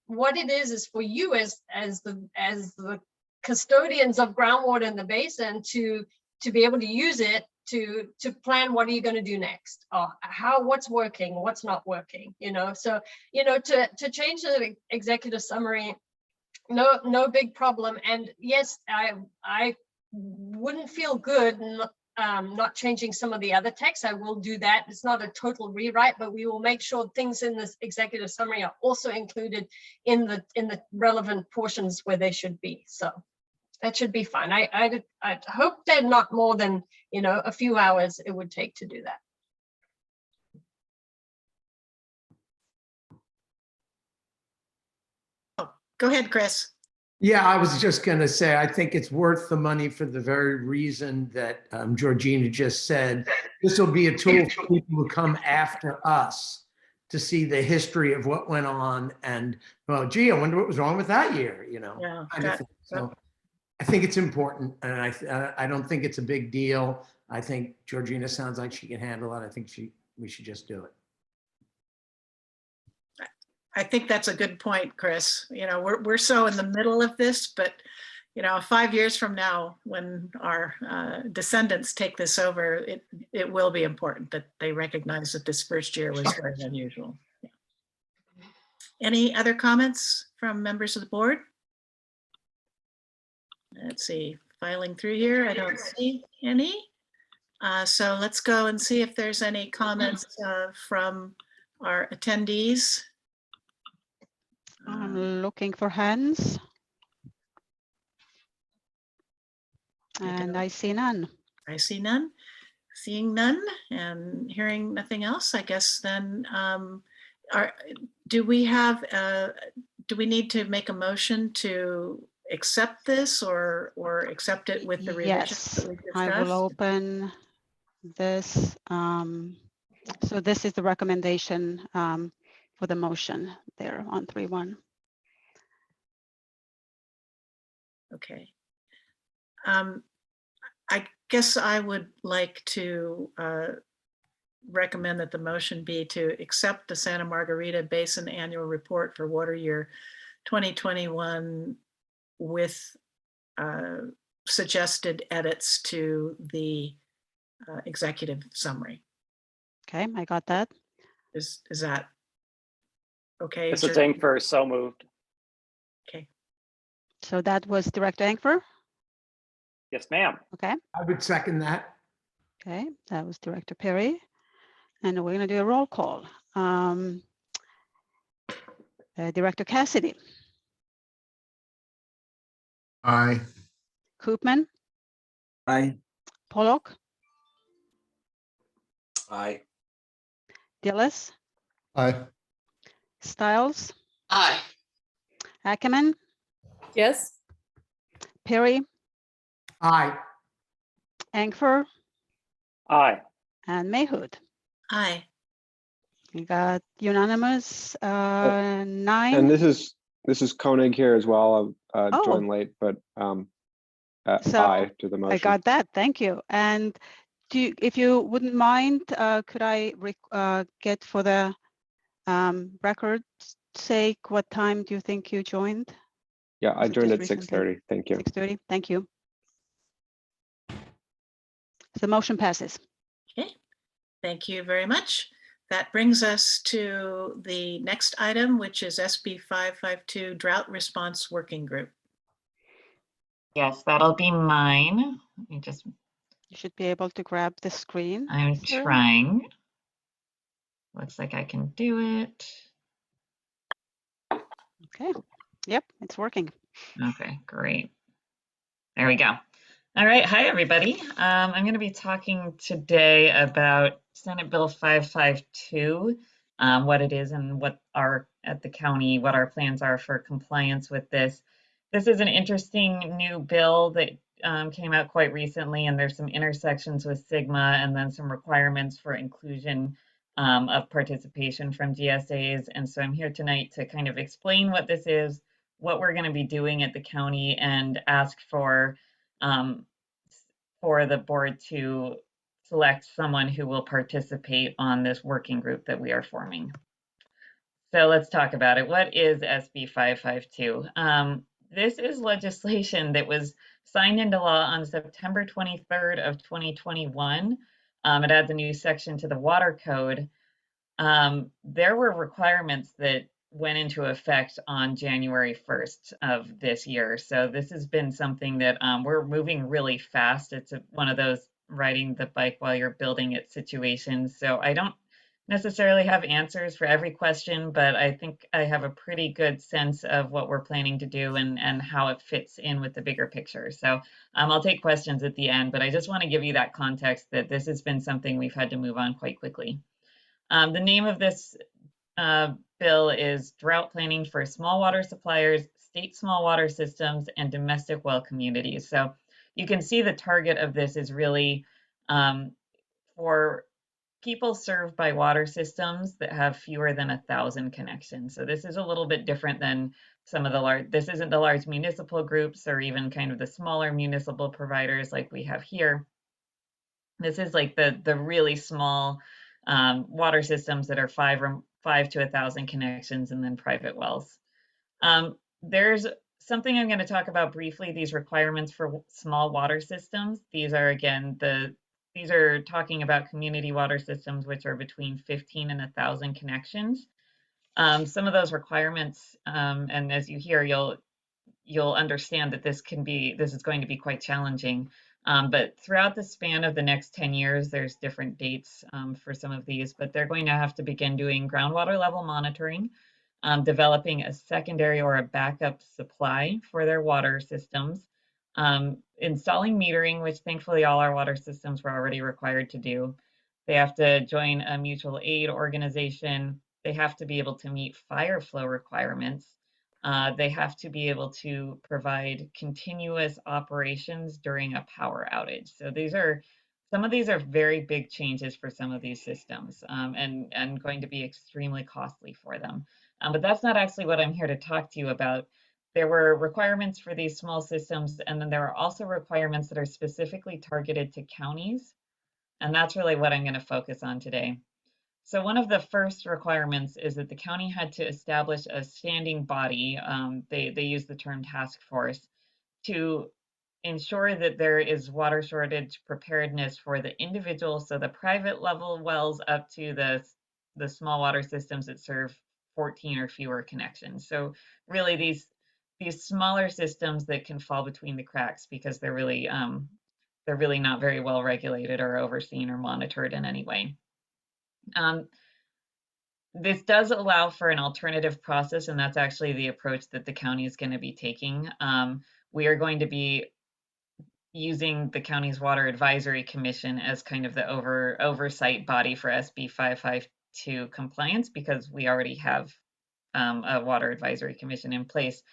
What it is for you as the custodians of groundwater in the basin to be able to use it to plan what are you going to do next, or what's working, what's not working, so to change the executive summary, no big problem. And yes, I wouldn't feel good not changing some of the other text. I will do that. It's not a total rewrite, but we will make sure things in this executive summary are also included in the relevant portions where they should be. So that should be fine. I hope they're not more than a few hours it would take to do that. Oh, go ahead, Chris. Yeah, I was just going to say, I think it's worth the money for the very reason that Georgina just said. This will be a tool for people who come after us to see the history of what went on and, well, gee, I wonder what was wrong with that year, Yeah, kind of thing. So I think it's important, and I don't think it's a big deal. I think Georgina sounds like she can handle it. I think we should just do it. I think that's a good point, Chris. We're so in the middle of this, but 5 years from now, when our descendants take this over, it will be important that they recognize that this first year was very unusual. Yeah. Any other comments from members of the board? Let's see, filing through here, I don't see any. So let's go and see if there's any comments from our attendees. I'm looking for hands. And I see none. I see none. Seeing none and hearing nothing else, I guess then do we need to make a motion to accept this or accept it with the revisions Yes, that we discussed? I will open this. So this is the recommendation for the motion there on 3.1. Okay. I guess I would like to recommend that the motion be to accept the Santa Margarita Basin Annual Report for water year 2021 with suggested edits to the executive summary. Okay, I got that. Is that okay? This is Ingfer, so moved. Okay. So that was Director Engfer. Yes, ma'am. Okay. I would second that. Okay, that was Director Perry. And we're going to do a roll call. Director Cassidy. Aye. Koopman. Aye. Pollock. Aye. Dillis. Aye. Stiles. Aye. Ackerman. Yes. Perry. Aye. Engfer. Aye. And Mayhood. Aye. We got unanimous, 9. And this is Koenig here as well. I've Oh. joined late, but So aye to the motion. I got that. Thank you. And if you wouldn't mind, could I get for the record's sake, what time do you think you joined? Yeah, I Was it joined just at recently? 6:30. Thank you. 6:30. Thank you. The motion passes. Okay, thank you very much. That brings us to the next item, which is SB 552 Drought Response Working Group. Yes, that'll be mine. Let me just, You should be able to grab the screen. I'm sir. trying. Looks like I can do it. Okay. Yep, it's working. Okay, great. There we go. All right, hi everybody. I'm going to be talking today about Senate Bill 552, what it is and what our at the county, what our plans are for compliance with this. This is an interesting new bill that came out quite recently, and there's some intersections with SGMA and then some requirements for inclusion of participation from GSAs. And so I'm here tonight to kind of explain what this is, what we're going to be doing at the county, and ask for the board to select someone who will participate on this working group that we are forming. So let's talk about it. What is SB 552? This is legislation that was signed into law on September 23rd of 2021. It adds a new section to the water code. There were requirements that went into effect on January 1st of this year. So this has been something that we're moving really fast. It's one of those riding the bike while you're building it situations. So I don't necessarily have answers for every question, but I think I have a pretty good sense of what we're planning to do and how it fits in with the bigger picture. So I'll take questions at the end, but I just want to give you that context that this has been something we've had to move on quite quickly. The name of this bill is Drought Planning for Small Water Suppliers, State Small Water Systems, and Domestic Well Communities. So you can see the target of this is really for people served by water systems that have fewer than 1,000 connections. So this is a little bit different than some of the large, this isn't the large municipal groups or even kind of the smaller municipal providers like we have here. This is like the really small water systems that are 5 to 1,000 connections and then private wells. There's something I'm going to talk about briefly, these requirements for small water systems. These are, again, these are talking about community water systems, which are between 15 and 1,000 connections. Some of those requirements, and as you hear, you'll understand that this is going to be quite challenging. But throughout the span of the next 10 years, there's different dates for some of these, but they're going to have to begin doing groundwater level monitoring, developing a secondary or a backup supply for their water systems, installing metering, which thankfully all our water systems were already required to do. They have to join a mutual aid organization. They have to be able to meet fire flow requirements. They have to be able to provide continuous operations during a power outage. So some of these are very big changes for some of these systems and going to be extremely costly for them. But that's not actually what I'm here to talk to you about. There were requirements for these small systems, and then there are also requirements that are specifically targeted to counties. And that's really what I'm going to focus on today. So one of the first requirements is that the county had to establish a standing body, they use the term task force, to ensure that there is water shortage preparedness for the individual, so the private level wells up to the small water systems that serve 14 or fewer connections. So really these smaller systems that can fall between the cracks because they're really not very well regulated or overseen or monitored in any way. This does allow for an alternative process, and that's actually the approach that the county is going to be taking. We are going to be using the county's Water Advisory Commission as kind of the oversight body for SB 552 compliance because we already have a Water Advisory Commission in place.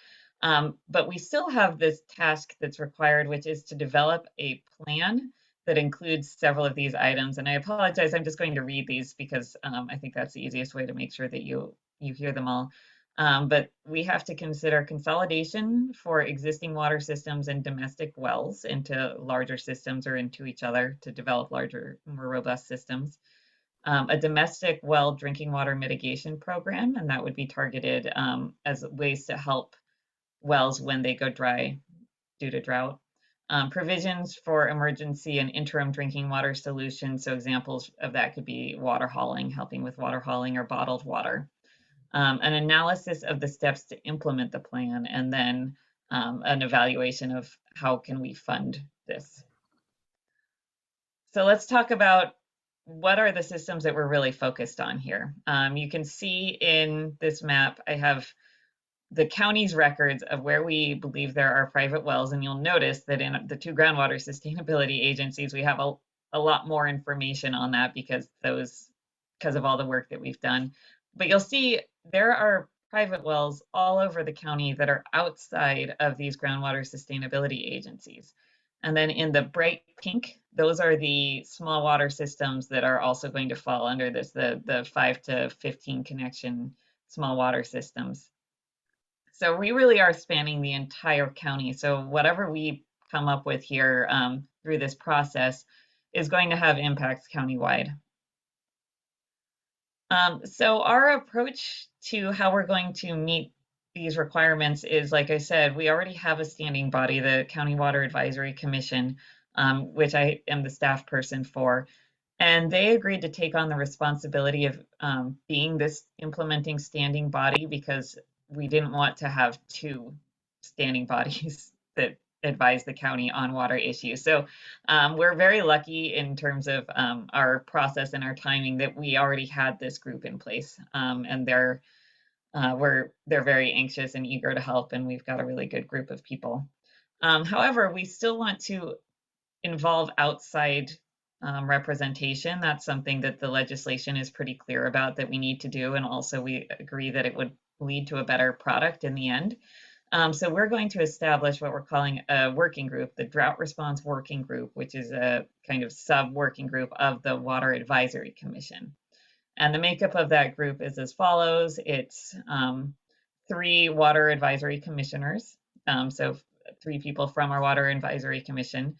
But we still have this task that's required, which is to develop a plan that includes several of these items. And I apologize, I'm just going to read these because I think that's the easiest way to make sure that you hear them all. But we have to consider consolidation for existing water systems and domestic wells into larger systems or into each other to develop larger, more robust systems. A domestic well drinking water mitigation program, and that would be targeted as ways to help wells when they go dry due to drought. Provisions for emergency and interim drinking water solutions. So examples of that could be water hauling, helping with water hauling or bottled water. An analysis of the steps to implement the plan, and then an evaluation of how can we fund this. So let's talk about what are the systems that we're really focused on here. You can see in this map, I have the county's records of where we believe there are private wells, and you'll notice that in the 2 groundwater sustainability agencies, we have a lot more information on that because of all the work that we've done. But you'll see there are private wells all over the county that are outside of these groundwater sustainability agencies. And then in the bright pink, those are the small water systems that are also going to fall under this, the 5 to 15 connection small water systems. So we really are spanning the entire county. So whatever we come up with here through this process is going to have impacts countywide. So our approach to how we're going to meet these requirements is, like I said, we already have a standing body, the County Water Advisory Commission, which I am the staff person for. And they agreed to take on the responsibility of being this implementing standing body because we didn't want to have 2 standing bodies that advise the county on water issues. So we're very lucky in terms of our process and our timing that we already had this group in place, and they're very anxious and eager to help, and we've got a really good group of people. However, we still want to involve outside representation. That's something that the legislation is pretty clear about that we need to do, and also we agree that it would lead to a better product in the end. So we're going to establish what we're calling a working group, the Drought Response Working Group, which is a kind of sub-working group of the Water Advisory Commission. And the makeup of that group is as follows. It's 3 water advisory commissioners, so 3 people from our Water Advisory Commission,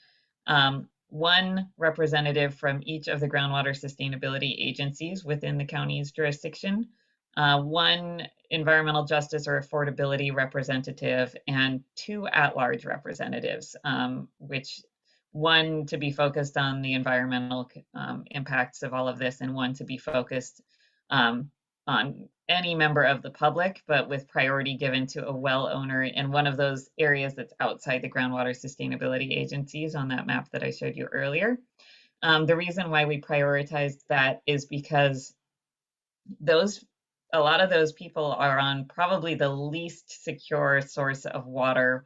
1 representative from each of the groundwater sustainability agencies within the county's jurisdiction, 1 environmental justice or affordability representative, and 2 at-large representatives, which 1 to be focused on the environmental impacts of all of this, and 1 to be focused on any member of the public, but with priority given to a well owner in one of those areas that's outside the groundwater sustainability agencies on that map that I showed you earlier. The reason why we prioritized that is because a lot of those people are on probably the least secure source of water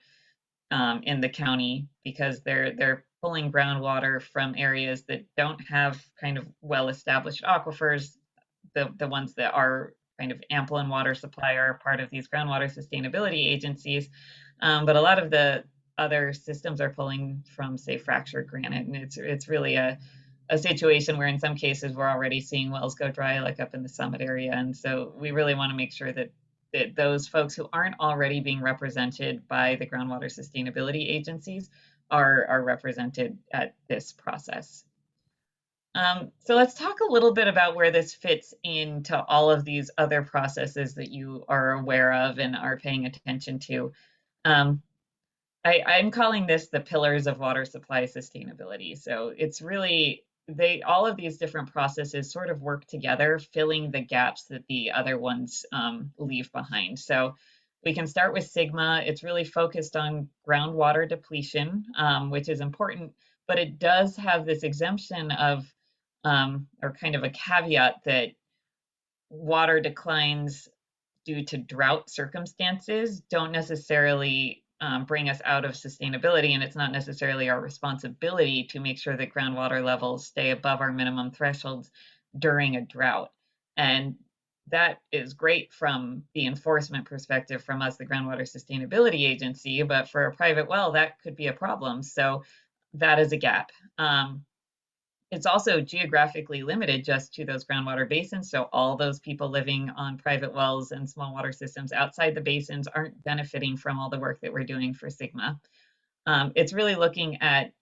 in the county because they're pulling groundwater from areas that don't have kind of well-established aquifers. The ones that are kind of ample in water supply are part of these groundwater sustainability agencies, but a lot of the other systems are pulling from, say, fractured granite, and it's really a situation where in some cases we're already seeing wells go dry, like up in the Summit area. And so we really want to make sure that those folks who aren't already being represented by the groundwater sustainability agencies are represented at this process. So let's talk a little bit about where this fits into all of these other processes that you are aware of and are paying attention to. I'm calling this the pillars of water supply sustainability. So it's really, all of these different processes sort of work together, filling the gaps that the other ones leave behind. So we can start with SGMA. It's really focused on groundwater depletion, which is important, but it does have this exemption of, or kind of a caveat that water declines due to drought circumstances don't necessarily bring us out of sustainability, and it's not necessarily our responsibility to make sure that groundwater levels stay above our minimum thresholds during a drought. And that is great from the enforcement perspective from us, the Groundwater Sustainability Agency, but for a private well, that could be a problem. So that is a gap. It's also geographically limited just to those groundwater basins. So all those people living on private wells and small water systems outside the basins aren't benefiting from all the work that we're doing for SGMA. It's really looking at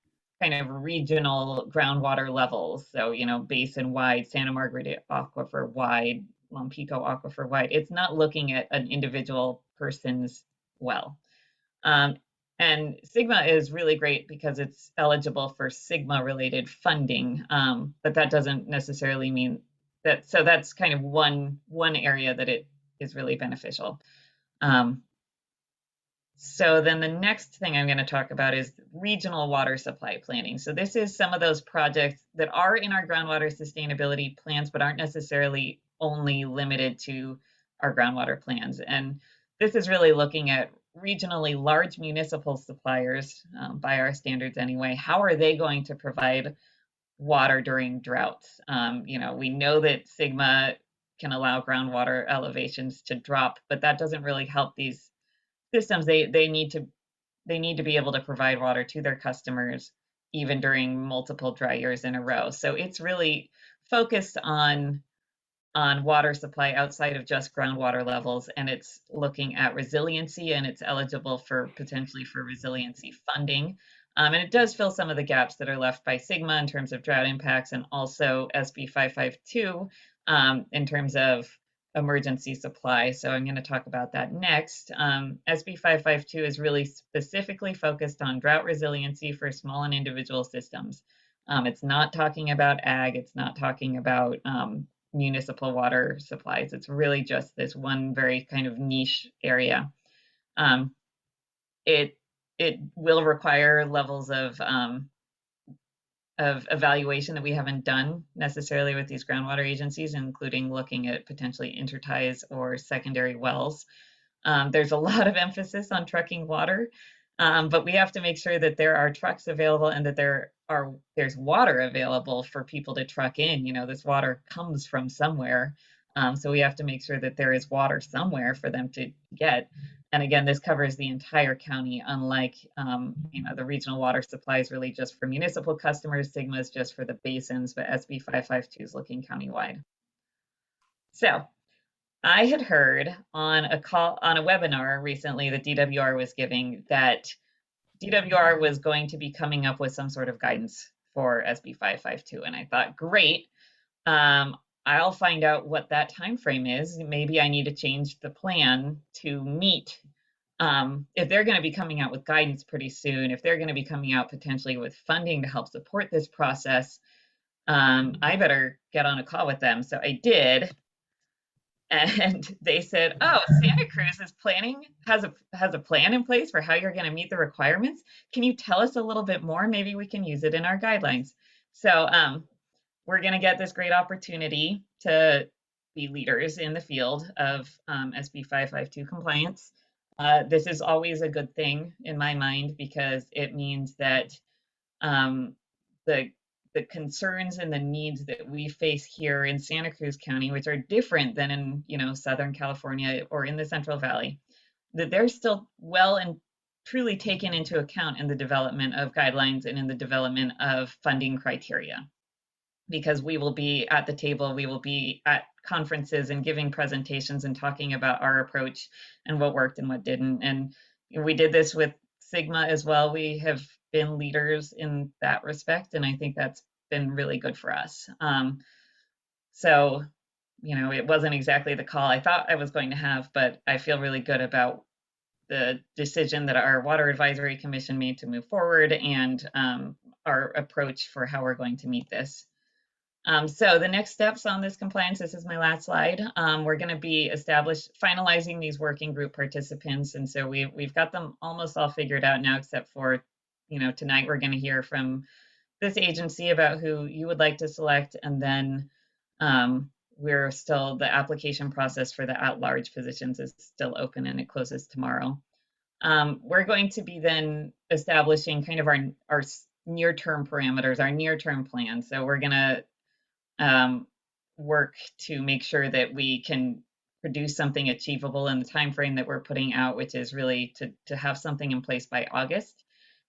kind of regional groundwater levels. So, you know, basin wide, Santa Margarita aquifer wide, Lompico aquifer wide. It's not looking at an individual person's well. And SGMA is really great because it's eligible for SGMA related funding, but that doesn't necessarily mean that. So that's kind of one area that it is really beneficial. So then the next thing I'm going to talk about is regional water supply planning. So this is some of those projects that are in our groundwater sustainability plans, but aren't necessarily only limited to our groundwater plans. And this is really looking at regionally large municipal suppliers, by our standards anyway. How are they going to provide water during droughts? You know, we know that SGMA can allow groundwater elevations to drop, but that doesn't really help these systems. They need to be able to provide water to their customers even during multiple dry years in a row. So it's really focused on water supply outside of just groundwater levels, and it's looking at resiliency, and it's eligible for potentially for resiliency funding. And it does fill some of the gaps that are left by SGMA in terms of drought impacts, and also SB 552 in terms of emergency supply. So I'm going to talk about that next. SB 552 is really specifically focused on drought resiliency for small and individual systems. It's not talking about ag. It's not talking about municipal water supplies. It's really just this one very kind of niche area. It will require levels of evaluation that we haven't done necessarily with these groundwater agencies, including looking at potentially interties or secondary wells. There's a lot of emphasis on trucking water, but we have to make sure that there are trucks available and that there's water available for people to truck in. You know, this water comes from somewhere. So we have to make sure that there is water somewhere for them to get. And again, this covers the entire county, unlike you know, the regional water supply is really just for municipal customers. SGMA is just for the basins, but SB 552 is looking countywide. So I had heard on a webinar recently that DWR was giving that DWR was going to be coming up with some sort of guidance for SB 552, and I thought, great. I'll find out what that time frame is. Maybe I need to change the plan to meet. If they're going to be coming out with guidance pretty soon, if they're going to be coming out potentially with funding to help support this process, I better get on a call with them. So I did. And they said, oh, Santa Cruz is has a plan in place for how you're going to meet the requirements. Can you tell us a little bit more? Maybe we can use it in our guidelines. So we're going to get this great opportunity to be leaders in the field of SB 552 compliance. This is always a good thing in my mind, because it means that the concerns and the needs that we face here in Santa Cruz County, which are different than in, you know, Southern California or in the Central Valley, that they're still well and truly taken into account in the development of guidelines and in the development of funding criteria. Because we will be at the table, we will be at conferences and giving presentations and talking about our approach and what worked and what didn't. And we did this with SGMA as well. We have been leaders in that respect, and I think that's been really good for us. So, you know, it wasn't exactly the call I thought I was going to have, but I feel really good about the decision that our Water Advisory Commission made to move forward, and our approach for how we're going to meet this. So the next steps on this compliance, this is my last slide. We're going to be finalizing these working group participants. And so we've got them almost all figured out now, except for, you know, tonight we're going to hear from this agency about who you would like to select. And then the application process for the at-large positions is still open, and it closes tomorrow. We're going to be then establishing kind of our near-term parameters, our near-term plan. So we're going to work to make sure that we can produce something achievable in the time frame that we're putting out, which is really to have something in place by August,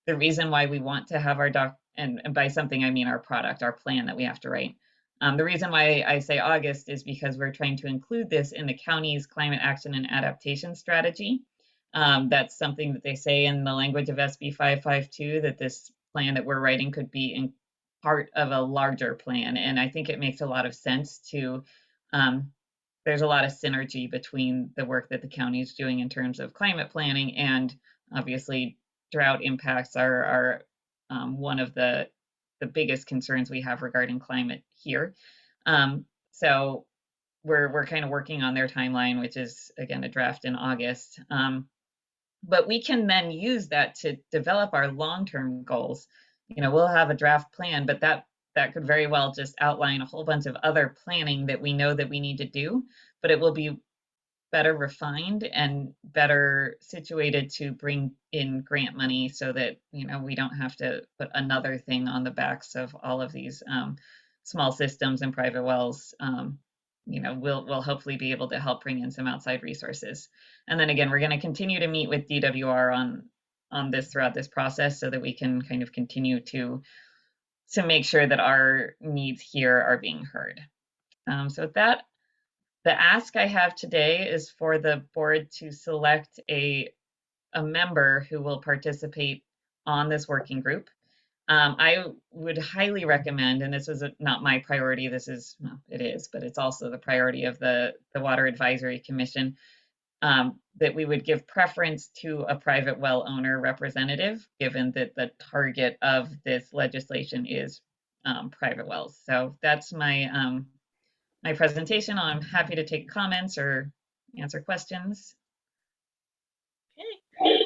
the reason why we want to have our and by something I mean our product, our plan that we have to write. The reason why I say August is because we're trying to include this in the county's climate action and adaptation strategy. That's something that they say in the language of SB 552, that this plan that we're writing could be in part of a larger plan. And I think it makes a lot of sense to, there's a lot of synergy between the work that the county is doing in terms of climate planning, and obviously drought impacts are one of the biggest concerns we have regarding climate here. So we're kind of working on their timeline, which is again a draft in August. But we can then use that to develop our long-term goals. You know, we'll have a draft plan, but that could very well just outline a whole bunch of other planning that we know that we need to do, but it will be better refined and better situated to bring in grant money so that, you know, we don't have to put another thing on the backs of all of these small systems and private wells. You know, we'll hopefully be able to help bring in some outside resources. And then again, we're going to continue to meet with DWR on this throughout this process so that we can kind of continue to make sure that our needs here are being heard. So with that, the ask I have today is for the board to select a member who will participate on this working group. I would highly recommend, and this is not my priority, this is, well, it is, but it's also the priority of the Water Advisory Commission, that we would give preference to a private well owner representative, given that the target of this legislation is private wells. So that's my my presentation. I'm happy to take comments or answer questions. Okay.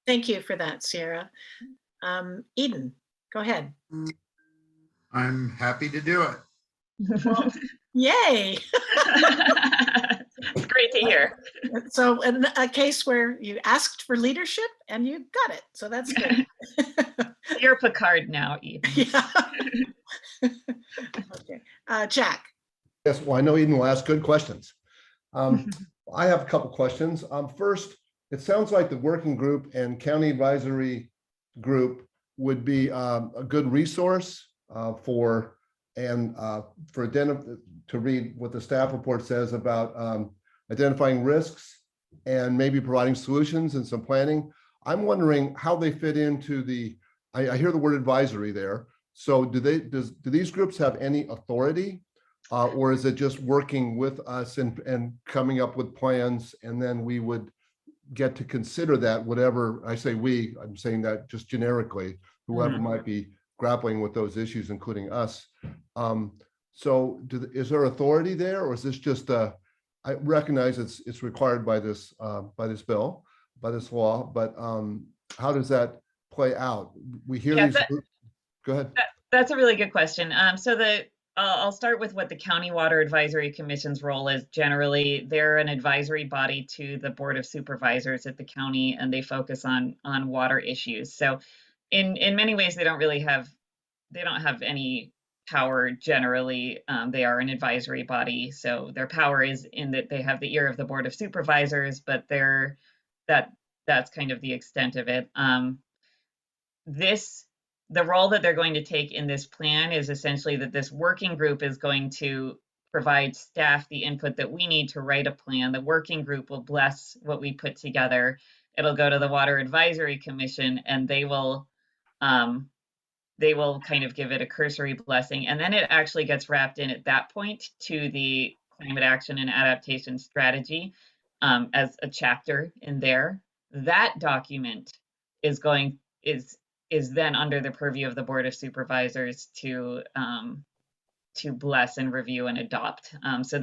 Thank you for that, Sierra. Eden, go ahead. I'm happy to do it. Well, yay. It's great to hear. So in a case where you asked for leadership and you got it. So that's good. You're Picard now, Eden. Yeah. Okay. Jack. Yes, well, I know Eden will ask good questions. I have a couple questions. First, it sounds like the working group and county advisory group would be a good resource to read what the staff report says about identifying risks and maybe providing solutions and some planning. I'm wondering how they fit into I hear the word advisory there. So do these groups have any authority? Or is it just working with us and coming up with plans, and then we would get to consider that, whatever I say we, I'm saying that just generically, whoever might be grappling with those issues, including us. So is there authority there, or is this just I recognize it's required by this bill, by this law, but how does that play out? We hear these. Go ahead. That's a really good question. I'll start with what the County Water Advisory Commission's role is. Generally, they're an advisory body to the Board of Supervisors at the county, and they focus on water issues. So in many ways, they don't have any power generally. They are an advisory body. So their power is in that they have the ear of the Board of Supervisors, but that's kind of the extent of it. The role that they're going to take in this plan is essentially that this working group is going to provide staff the input that we need to write a plan. The working group will bless what we put together. It'll go to the Water Advisory Commission, and they will kind of give it a cursory blessing. And then it actually gets wrapped in at that point to the Climate Action and Adaptation Strategy as a chapter in there. That document is then under the purview of the Board of Supervisors to bless and review and adopt. So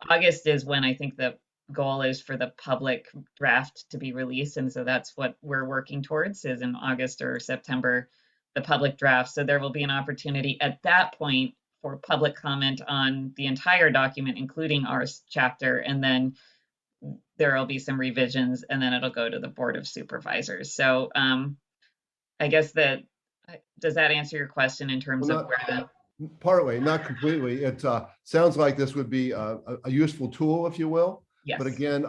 August is when I think the goal is for the public draft to be released. And so that's what we're working towards, is in August or September, the public draft. So there will be an opportunity at that point for public comment on the entire document, including our chapter. And then there will be some revisions, and then it'll go to the Board of Supervisors. So I guess does that answer your question in terms of where partway, not completely. It sounds like this would be a useful tool, if you will. Yes. But again,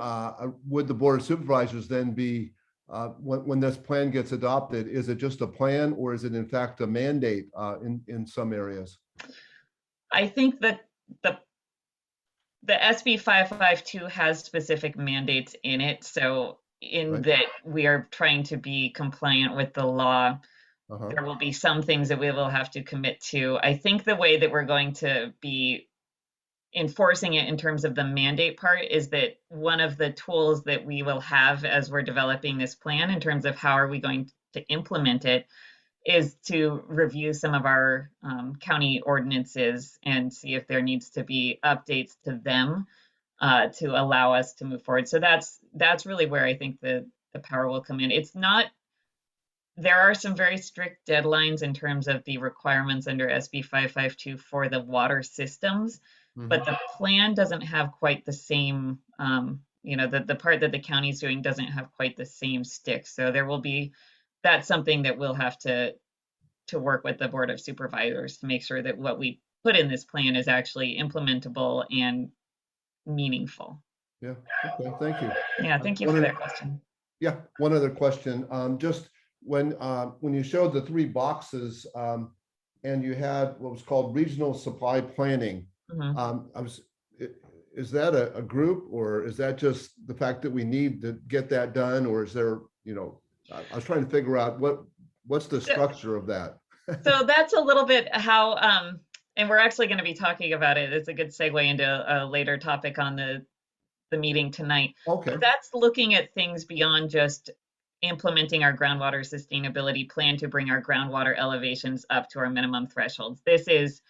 would the Board of Supervisors then be when this plan gets adopted, is it just a plan or is it in fact a mandate in some areas? I think that the SB 552 has specific mandates in it. So in Right. that we are trying to be compliant with the law, there will be some things that we will have to commit to. I think the way that we're going to be enforcing it in terms of the mandate part is that one of the tools that we will have as we're developing this plan in terms of how are we going to implement it is to review some of our county ordinances and see if there needs to be updates to them to allow us to move forward. So that's really where I think the power will come in. It's not, there are some very strict deadlines in terms of the requirements under SB 552 for the water systems, but the plan doesn't have quite the same, the part that the county's doing doesn't have quite the same stick. So there will be, that's something that we'll have to work with the Board of Supervisors to make sure that what we put in this plan is actually implementable and meaningful. Yeah, okay, thank you. Yeah, thank you for that question. Yeah, one other question. Just when you showed the 3 boxes and you had what was called regional supply planning, is that a group or is that just the fact that we need to get that done, or is there, I was trying to figure out what's the structure of that? So that's a little bit how, and we're actually going to be talking about it. It's a good segue into a later topic on the meeting tonight. Okay. But that's looking at things beyond just implementing our groundwater sustainability plan to bring our groundwater elevations up to our minimum thresholds. This is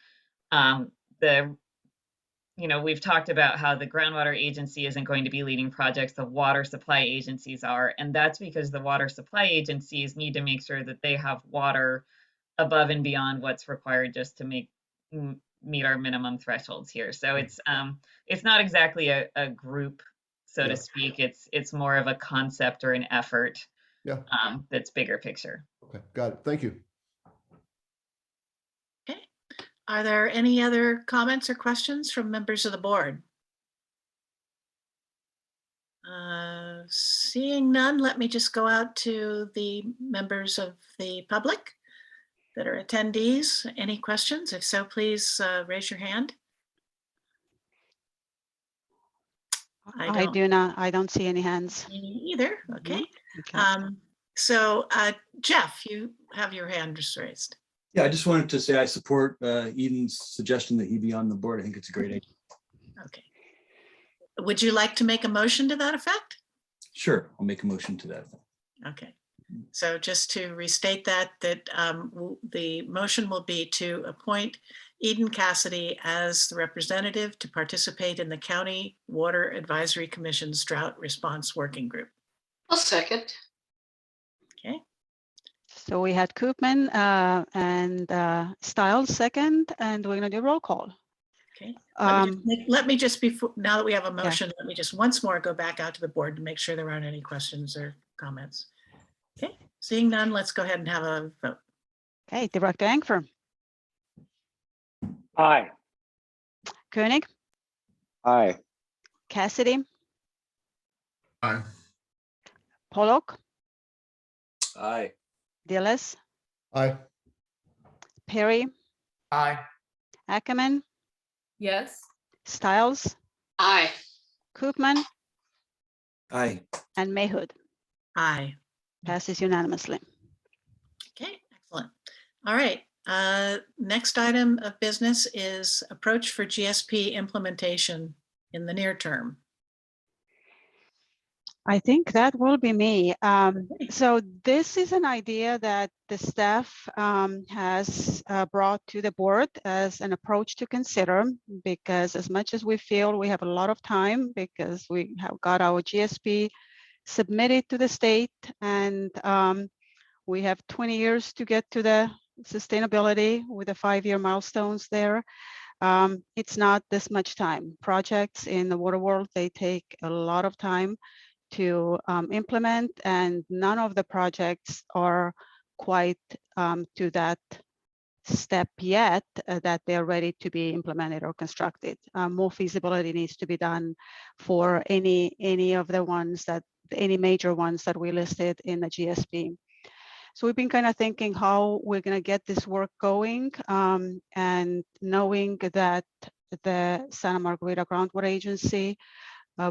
we've talked about how the groundwater agency isn't going to be leading projects, the water supply agencies are, and that's because the water supply agencies need to make sure that they have water above and beyond what's required just to meet our minimum thresholds here. So it's not exactly a group, so to speak. It's more of a concept or an effort that's bigger picture. Okay, got it. Thank you. Okay. Are there any other comments or questions from members of the board? Seeing none, let me just go out to the members of the public that are attendees. Any questions? If so, please raise your hand. I do not. I don't see any hands. Me either. Okay. Okay. So Jeff, you have your hand just raised. Yeah, I just wanted to say I support Eden's suggestion that he be on the board. I think it's a great idea. Okay. Would you like to make a motion to that effect? Sure, I'll make a motion to that effect. Okay. So just to restate that the motion will be to appoint Eden Cassidy as the representative to participate in the County Water Advisory Commission's Drought Response Working Group. I'll second. Okay. So we had Koopman and Stiles second, and we're going to do roll call. Okay. Let me just before, now that we have a motion, let me just once more go back out to the board to make sure there aren't any questions or comments. Okay, seeing none, let's go ahead and have a vote. Okay, Director Engfer. Aye. Koenig, Aye. Cassidy, Aye. Pollock, Aye. Dillis, Aye. Perry, Aye. Ackerman, Yes. Stiles, Aye. Koopman, Aye. and Mayhood. Aye. Passes unanimously. Okay, excellent. All right. Next item of business is approach for GSP implementation in the near term. I think that will be me. So this is an idea that the staff has brought to the board as an approach to consider, because as much as we feel we have a lot of time because we have got our GSP submitted to the state and we have 20 years to get to the sustainability with the 5-year milestones there. It's not this much time. Projects in the water world, they take a lot of time to implement, and none of the projects are quite to that step yet that they're ready to be implemented or constructed. More feasibility needs to be done for any of the ones that any major ones that we listed in the GSP. So we've been kind of thinking how we're going to get this work going, and knowing that the Santa Margarita Groundwater Agency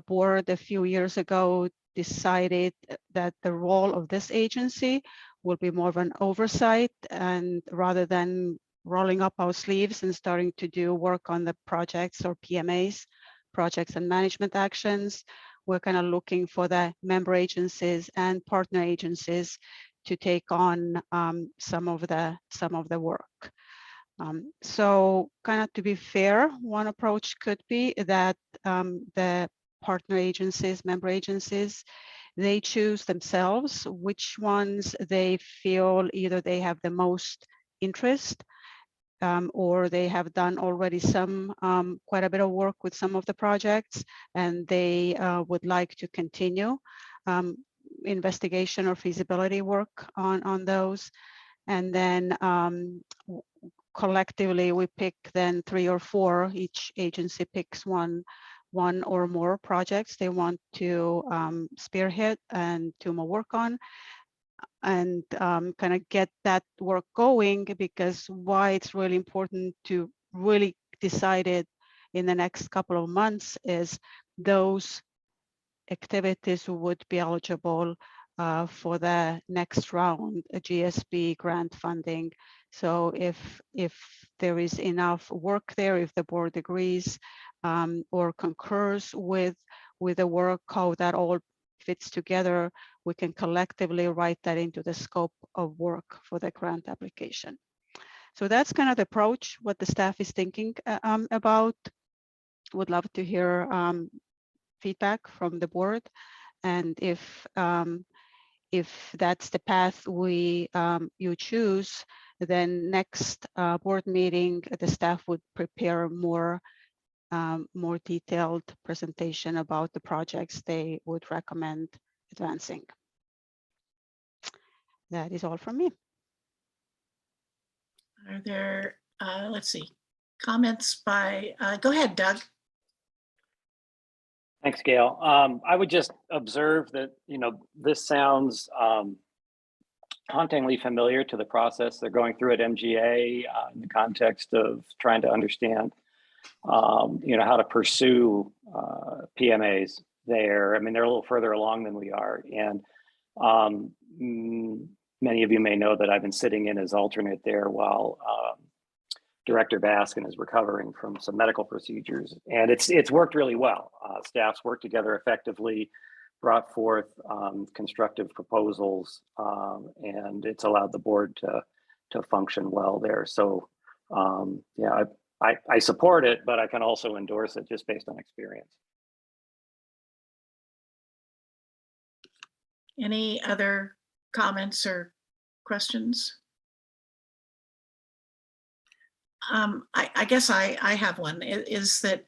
board a few years ago decided that the role of this agency will be more of an oversight, and rather than rolling up our sleeves and starting to do work on the projects or PMAs, projects and management actions, we're kind of looking for the member agencies and partner agencies to take on some of the work. So kind of to be fair, one approach could be that the partner agencies, member agencies, they choose themselves which ones they feel either they have the most interest, or they have done already some quite a bit of work with some of the projects, and they would like to continue investigation or feasibility work on those. And then collectively we pick then 3 or 4, each agency picks one or more projects they want to spearhead and do more work on, and kind of get that work going, because why it's really important to really decide it in the next couple of months is those activities would be eligible for the next round, a GSB grant funding. So if there is enough work there, if the board agrees or concurs with the work, how that all fits together, we can collectively write that into the scope of work for the grant application. So that's kind of the approach, what the staff is thinking about. Would love to hear feedback from the board, and if that's the path you choose, then next board meeting the staff would prepare more detailed presentation about the projects they would recommend advancing. That is all from me. Are there, let's see, comments by, go ahead, Doug. Thanks, Gail. I would just observe that, this sounds hauntingly familiar to the process they're going through at MGA in the context of trying to understand, how to pursue PMAs there. I mean, they're a little further along than we are. And many of you may know that I've been sitting in as alternate there while Director Baskin is recovering from some medical procedures, and it's worked really well. Staffs worked together effectively, brought forth constructive proposals, and it's allowed the board to function well there. So yeah, I support it, but I can also endorse it just based on experience. Any other comments or questions? I guess I have one, is that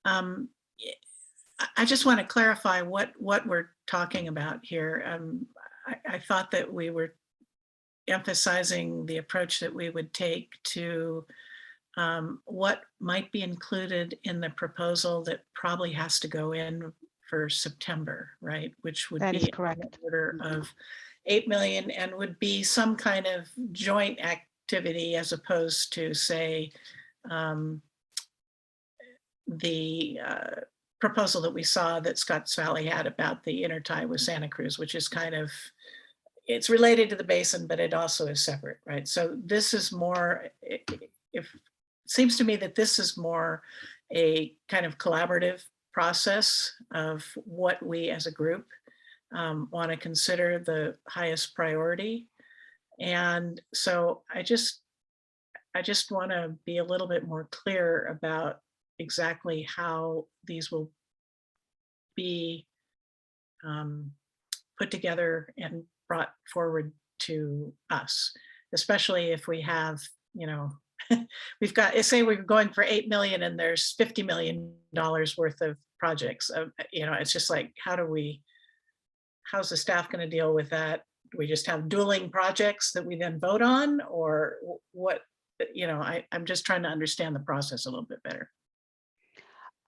I just want to clarify what we're talking about here. I thought that we were emphasizing the approach that we would take to what might be included in the proposal that probably has to go in for September, right? Which would That be is correct. an order of 8 million and would be some kind of joint activity as opposed to, say, the proposal that we saw that Scotts Valley had about the intertie with Santa Cruz, which is kind of, it's related to the basin, but it also is separate, right? So this is more, it seems to me that this is more a kind of collaborative process of what we as a group want to consider the highest priority. And so I just want to be a little bit more clear about exactly how these will be put together and brought forward to us, especially if we have, we've got, say we're going for 8 million and there's $50 million worth of projects. It's just like, how's the staff going to deal with that? Do we just have dueling projects that we then vote on, or what? I'm just trying to understand the process a little bit better.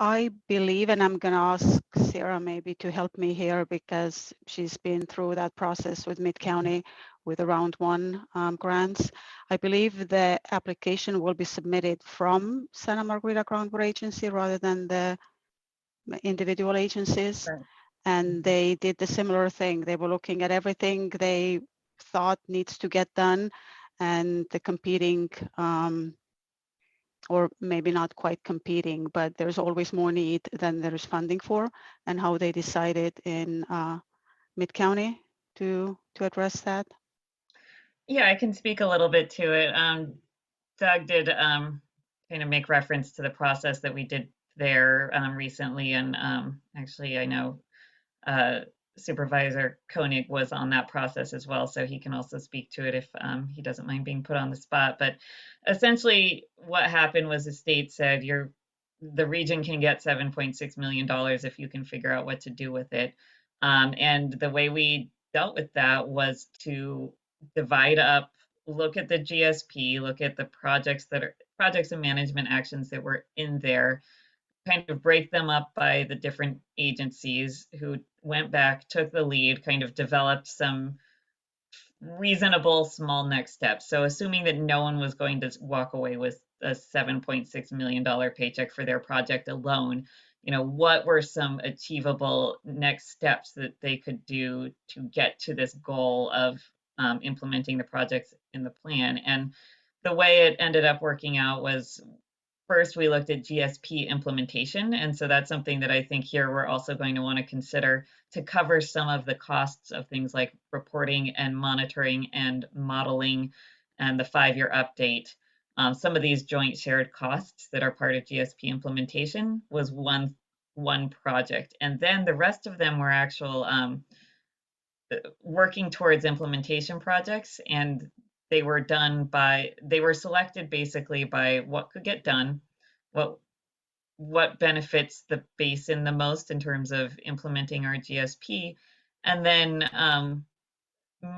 I believe, and I'm going to ask Sarah maybe to help me here because she's been through that process with Mid-County with the round one grants. I believe the application will be submitted from Santa Margarita Groundwater Agency rather than the individual agencies. Right. And they did the similar thing. They were looking at everything they thought needs to get done and the competing or maybe not quite competing, but there's always more need than there's funding for, and how they decided in Mid-County to address that. Yeah, I can speak a little bit to it. Doug did kind of make reference to the process that we did there recently, and actually I know Supervisor Koenig was on that process as well, so he can also speak to it if he doesn't mind being put on the spot. But essentially what happened was the state said the region can get $7.6 million if you can figure out what to do with it. And the way we dealt with that was to divide up, look at the GSP, look at the projects and management actions that were in there, kind of break them up by the different agencies who went back, took the lead, kind of developed some reasonable small next steps. So assuming that no one was going to walk away with a $7.6 million paycheck for their project alone, what were some achievable next steps that they could do to get to this goal of implementing the projects in the plan? And the way it ended up working out was, first, we looked at GSP implementation. And so that's something that I think here we're also going to want to consider to cover some of the costs of things like reporting and monitoring and modeling and the 5-year update. Some of these joint shared costs that are part of GSP implementation was one project. And then the rest of them were actual working towards implementation projects, and they were selected basically by what could get done, what benefits the basin the most in terms of implementing our GSP, and then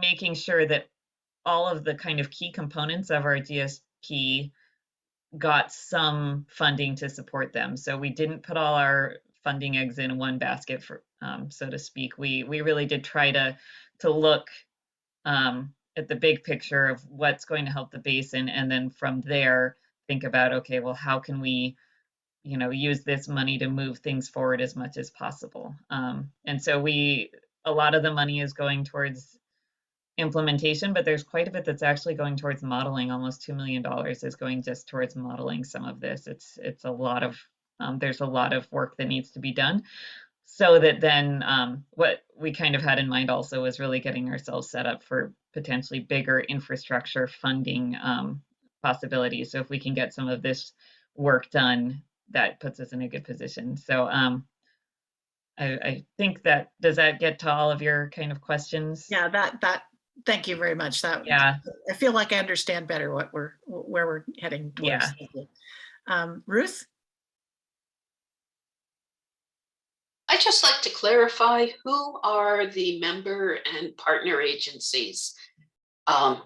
making sure that all of the kind of key components of our GSP got some funding to support them. So we didn't put all our funding eggs in one basket, for so to speak. We really did try to look at the big picture of what's going to help the basin, and then from there think about, okay, well, how can we use this money to move things forward as much as possible. And so a lot of the money is going towards implementation, but there's quite a bit that's actually going towards modeling. Almost $2 million is going just towards modeling some of this. It's a lot of, there's a lot of work that needs to be done. So that then what we kind of had in mind also was really getting ourselves set up for potentially bigger infrastructure funding possibilities. So if we can get some of this work done, that puts us in a good position. So I think does that get to all of your kind of questions? Yeah, thank you very much. Yeah. I feel like I understand better where we're heading towards. Yeah. Ruth? I'd just like to clarify, who are the member and partner agencies?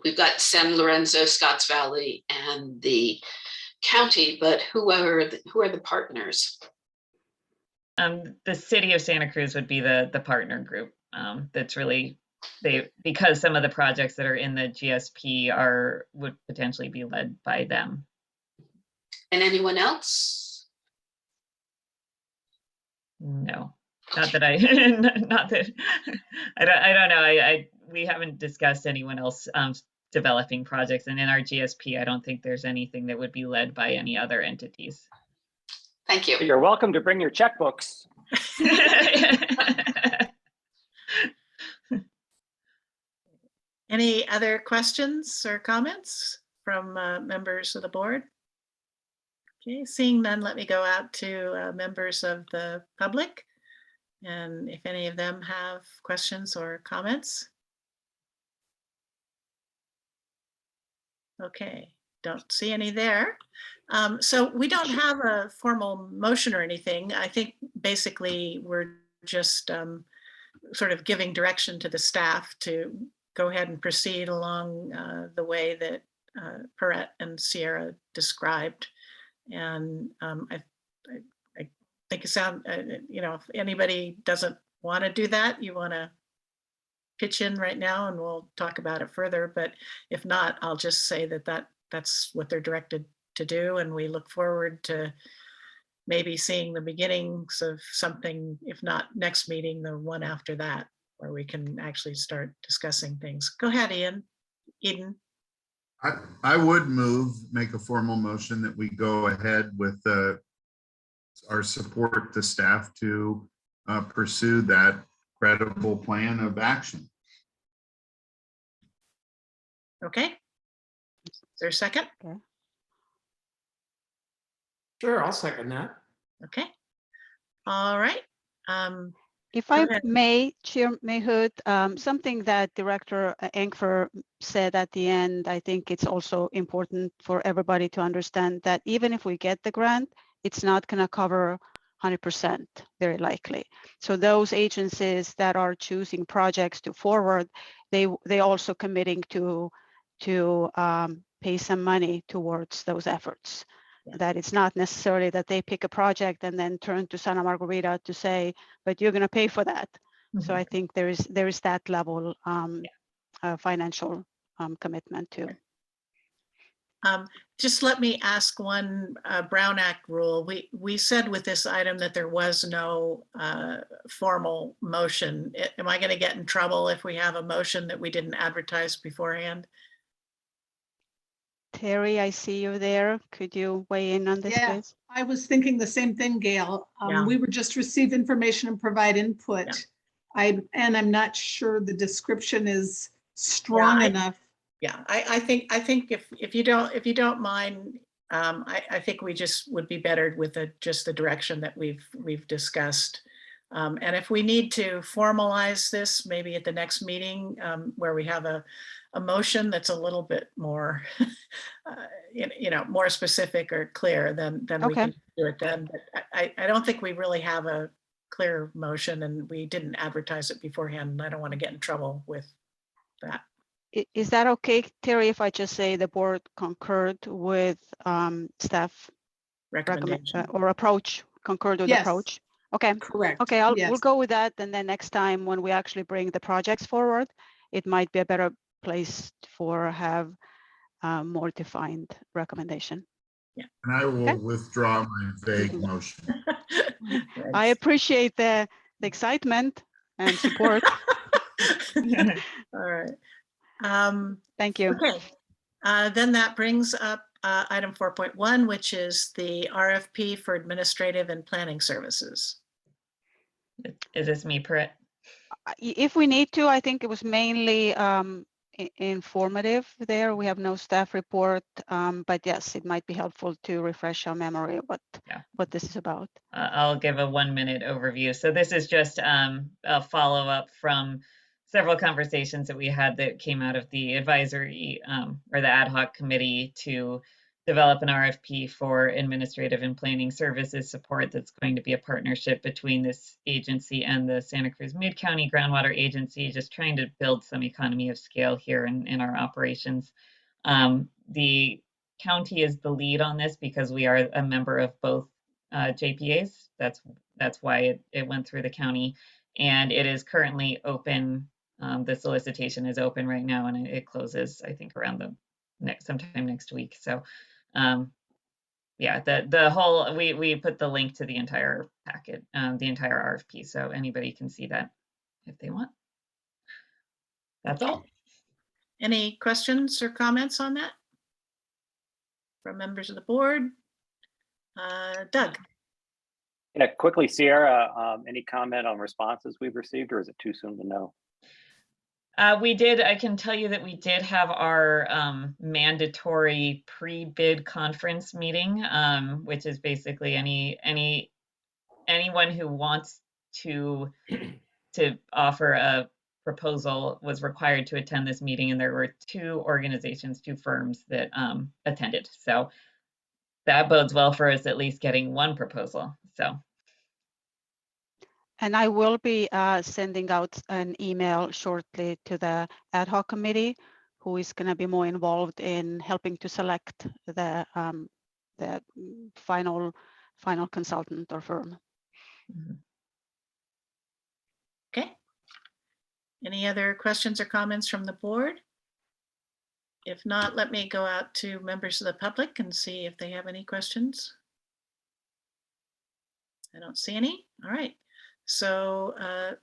We've got San Lorenzo, Scotts Valley, and the county, but who are the partners? The city of Santa Cruz would be the partner group. That's really, because some of the projects that are in the GSP would potentially be led by them. And anyone else? No, not that I don't know. We haven't discussed anyone else developing projects, and in our GSP, I don't think there's anything that would be led by any other entities. Thank you. You're welcome to bring your checkbooks. Any other questions or comments from members of the board? Okay, seeing none, let me go out to members of the public. And if any of them have questions or comments. Okay, don't see any there. So we don't have a formal motion or anything. I think basically we're just sort of giving direction to the staff to go ahead and proceed along the way that Perrette and Sierra described. And I think it sound, if anybody doesn't want to do that, you want to pitch in right now and we'll talk about it further. But if not, I'll just say that's what they're directed to do. And we look forward to maybe seeing the beginnings of something, if not next meeting, the one after that, where we can actually start discussing things. Go ahead, Eden. I would make a formal motion that we go ahead with our support to staff to pursue that credible plan of action. Okay. Is there a second? Okay. Sure, I'll second that. Okay. All right. If Go I ahead. may, Chair Mayhood, something that Director Engfer said at the end, I think it's also important for everybody to understand that even if we get the grant, it's not going to cover 100%, very likely. So those agencies that are choosing projects to forward, they also committing to pay some money towards those efforts. Yeah. That it's not necessarily that they pick a project and then turn to Santa Margarita to say, but you're going to pay for that. So I think there is that level financial commitment too. Just let me ask one Brown Act rule. We said with this item that there was no formal motion. Am I going to get in trouble if we have a motion that we didn't advertise beforehand? Terry, I see you there. Could you weigh in on this, Yeah, please? I was thinking the same thing, Gail. Yeah. We would just receive information and provide input. I'm not sure the description is strong enough. Yeah, I think if you don't mind, I think we just would be better with just the direction that we've discussed. And if we need to formalize this, maybe at the next meeting, where we have a motion that's a little bit more, more specific or clear, then we can do it then. But I don't think we really have a clear motion, and we didn't advertise it beforehand. And I don't want to get in trouble with that. Is that okay, Terry, if I just say the board concurred with staff Recommendation. or approach, concurred with Yes. approach? Okay. Correct. Okay, Yes. we'll go with that. And then next time when we actually bring the projects forward, it might be a better place for have more defined recommendation. And I will withdraw my vague motion. I appreciate the excitement and support. All right. Thank you. Okay. Then that brings up item 4.1, which is the RFP for administrative and planning services. Is this me, Prit? If we need to, I think it was mainly informative there. We have no staff report, but yes, it might be helpful to refresh our memory what this is about. I'll give a 1-minute overview. So this is just a follow-up from several conversations that we had that came out of the advisory or the ad hoc committee to develop an RFP for administrative and planning services support that's going to be a partnership between this agency and the Santa Cruz Mid-County Groundwater Agency, just trying to build some economy of scale here in our operations. The county is the lead on this because we are a member of both JPAs. That's why it went through the county, and it is currently open. The solicitation is open right now, and it closes, I think, around sometime next week. So yeah, the whole, we put the link to the entire packet, the entire RFP, so anybody can see that if they want. That's all. Any questions or comments on that from members of the board? Doug? Yeah, quickly, Sierra, any comment on responses we've received, or is it too soon to know? I can tell you that we did have our mandatory pre-bid conference meeting, which is basically anyone who wants to offer a proposal was required to attend this meeting, and there were two firms that attended. So that bodes well for us at least getting one proposal. So. And I will be sending out an email shortly to the ad hoc committee, who is going to be more involved in helping to select the final consultant or firm. Mhm. Okay. Any other questions or comments from the board? If not, let me go out to members of the public and see if they have any questions. I don't see any. All right. So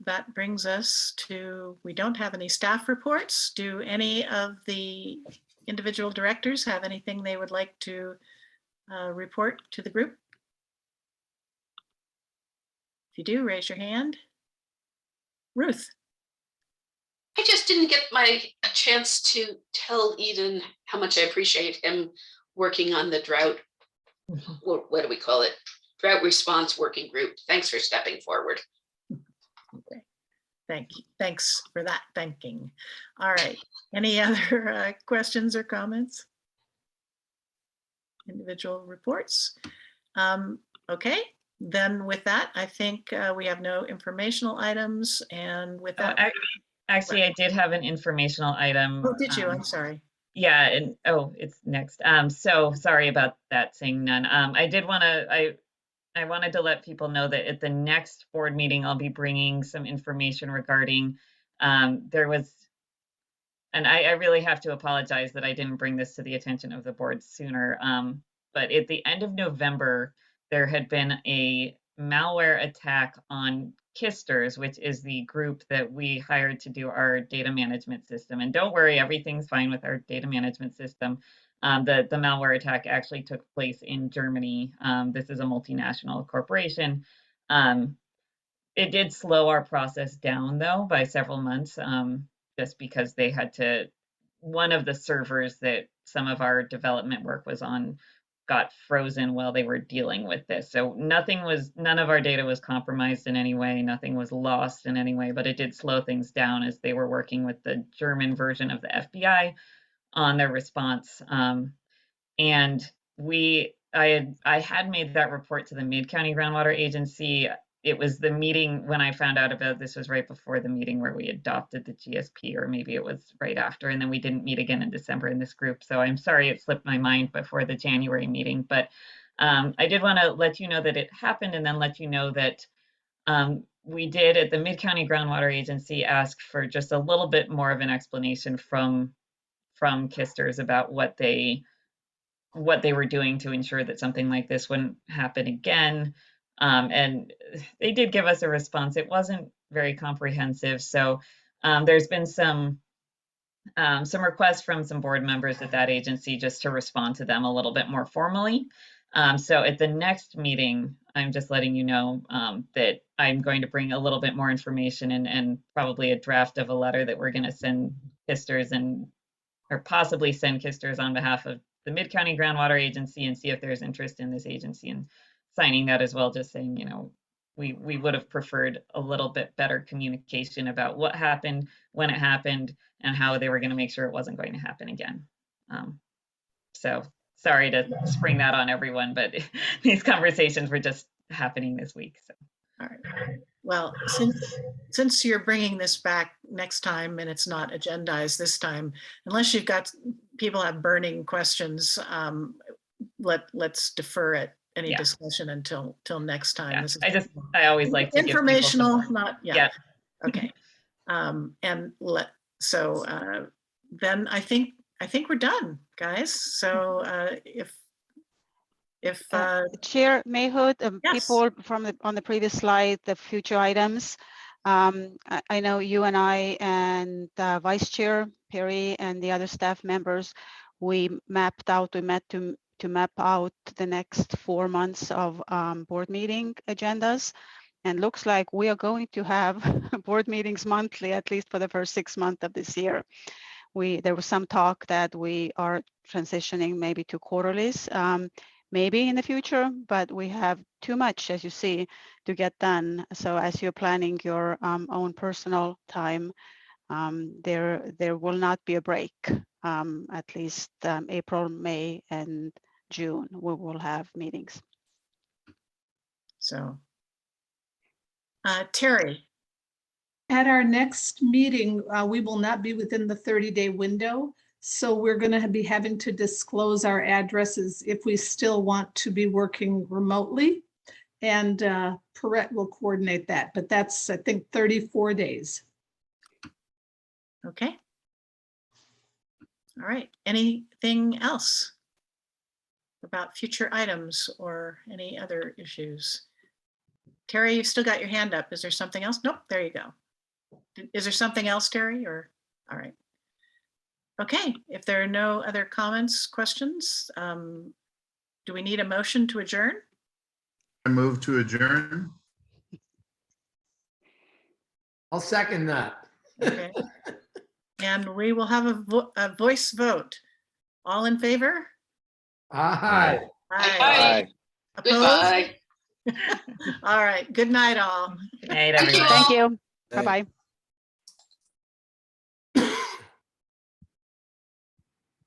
that brings us to, we don't have any staff reports. Do any of the individual directors have anything they would like to report to the group? If you do, raise your hand. Ruth. I just didn't get a chance to tell Eden how much I appreciate him working on the drought. What do we call it? Drought response working group. Thanks for stepping forward. Okay. Thank you. Thanks for that thanking. All right. Any other questions or comments? Individual reports? Okay. Then with that, I think we have no informational items. And with that, Actually, I did have an informational item. oh, did you? I'm sorry. Yeah, and it's next. So sorry about that, saying none. I did want to, I wanted to let people know that at the next board meeting, I'll be bringing some information regarding, there was, and I really have to apologize that I didn't bring this to the attention of the board sooner. But at the end of November, there had been a malware attack on Kisters, which is the group that we hired to do our data management system. And don't worry, everything's fine with our data management system. The malware attack actually took place in Germany. This is a multinational corporation. It did slow our process down, though, by several months, just because they had to, one of the servers that some of our development work was on got frozen while they were dealing with this. So none of our data was compromised in any way, nothing was lost in any way, but it did slow things down as they were working with the German version of the FBI on their response. And I had made that report to the Mid-County Groundwater Agency. It was the meeting when I found out about this was right before the meeting where we adopted the GSP, or maybe it was right after, and then we didn't meet again in December in this group. So I'm sorry it slipped my mind before the January meeting, but I did want to let you know that it happened, and then let you know that we did at the Mid-County Groundwater Agency ask for just a little bit more of an explanation from Kisters about what they were doing to ensure that something like this wouldn't happen again. And they did give us a response. It wasn't very comprehensive. So there's been some requests from some board members at that agency just to respond to them a little bit more formally. So at the next meeting, I'm just letting you know that I'm going to bring a little bit more information and probably a draft of a letter that we're going to send Kisters or possibly send Kisters on behalf of the Mid-County Groundwater Agency, and see if there's interest in this agency and signing that as well, just saying, we would have preferred a little bit better communication about what happened, when it happened, and how they were going to make sure it wasn't going to happen again. So sorry to spring that on everyone, but these conversations were just happening this week. So. All right. Well, since you're bringing this back next time and it's not agendized this time, unless you've got people have burning questions, let's defer it. Any discussion until next time. Yeah. This is I always like to informational, give not Okay. Then I think we're done, guys. So if Chair Mayhood, yes. people on the previous slide, the future items. I know you and I and Vice Chair Perry and the other staff members, we met to map out the next 4 months of board meeting agendas. And looks like we are going to have board meetings monthly, at least for the first 6 months of this year. There was some talk that we are transitioning maybe to quarterlies, maybe in the future, but we have too much, as you see, to get done. So as you're planning your own personal time, there will not be a break. At least April, May, and June, we will have meetings. So, Terry. At our next meeting, we will not be within the 30-day window. So we're going to be having to disclose our addresses if we still want to be working remotely. And Perrette will coordinate that, but that's, I think, 34 days. Okay. All right, anything else about future items or any other issues? Terry, you've still got your hand up. Is there something else? Nope, there you go. Is there something else, Terry, or, all right. Okay, if there are no other comments, questions, do we need a motion to adjourn? I move to adjourn. I'll second that. Okay. And we will have a voice vote. All in favor? Aye. Aye. Opposed? Goodbye. All right, good night all. Good night, Thank you everyone. all. Thank you. Right. Bye-bye.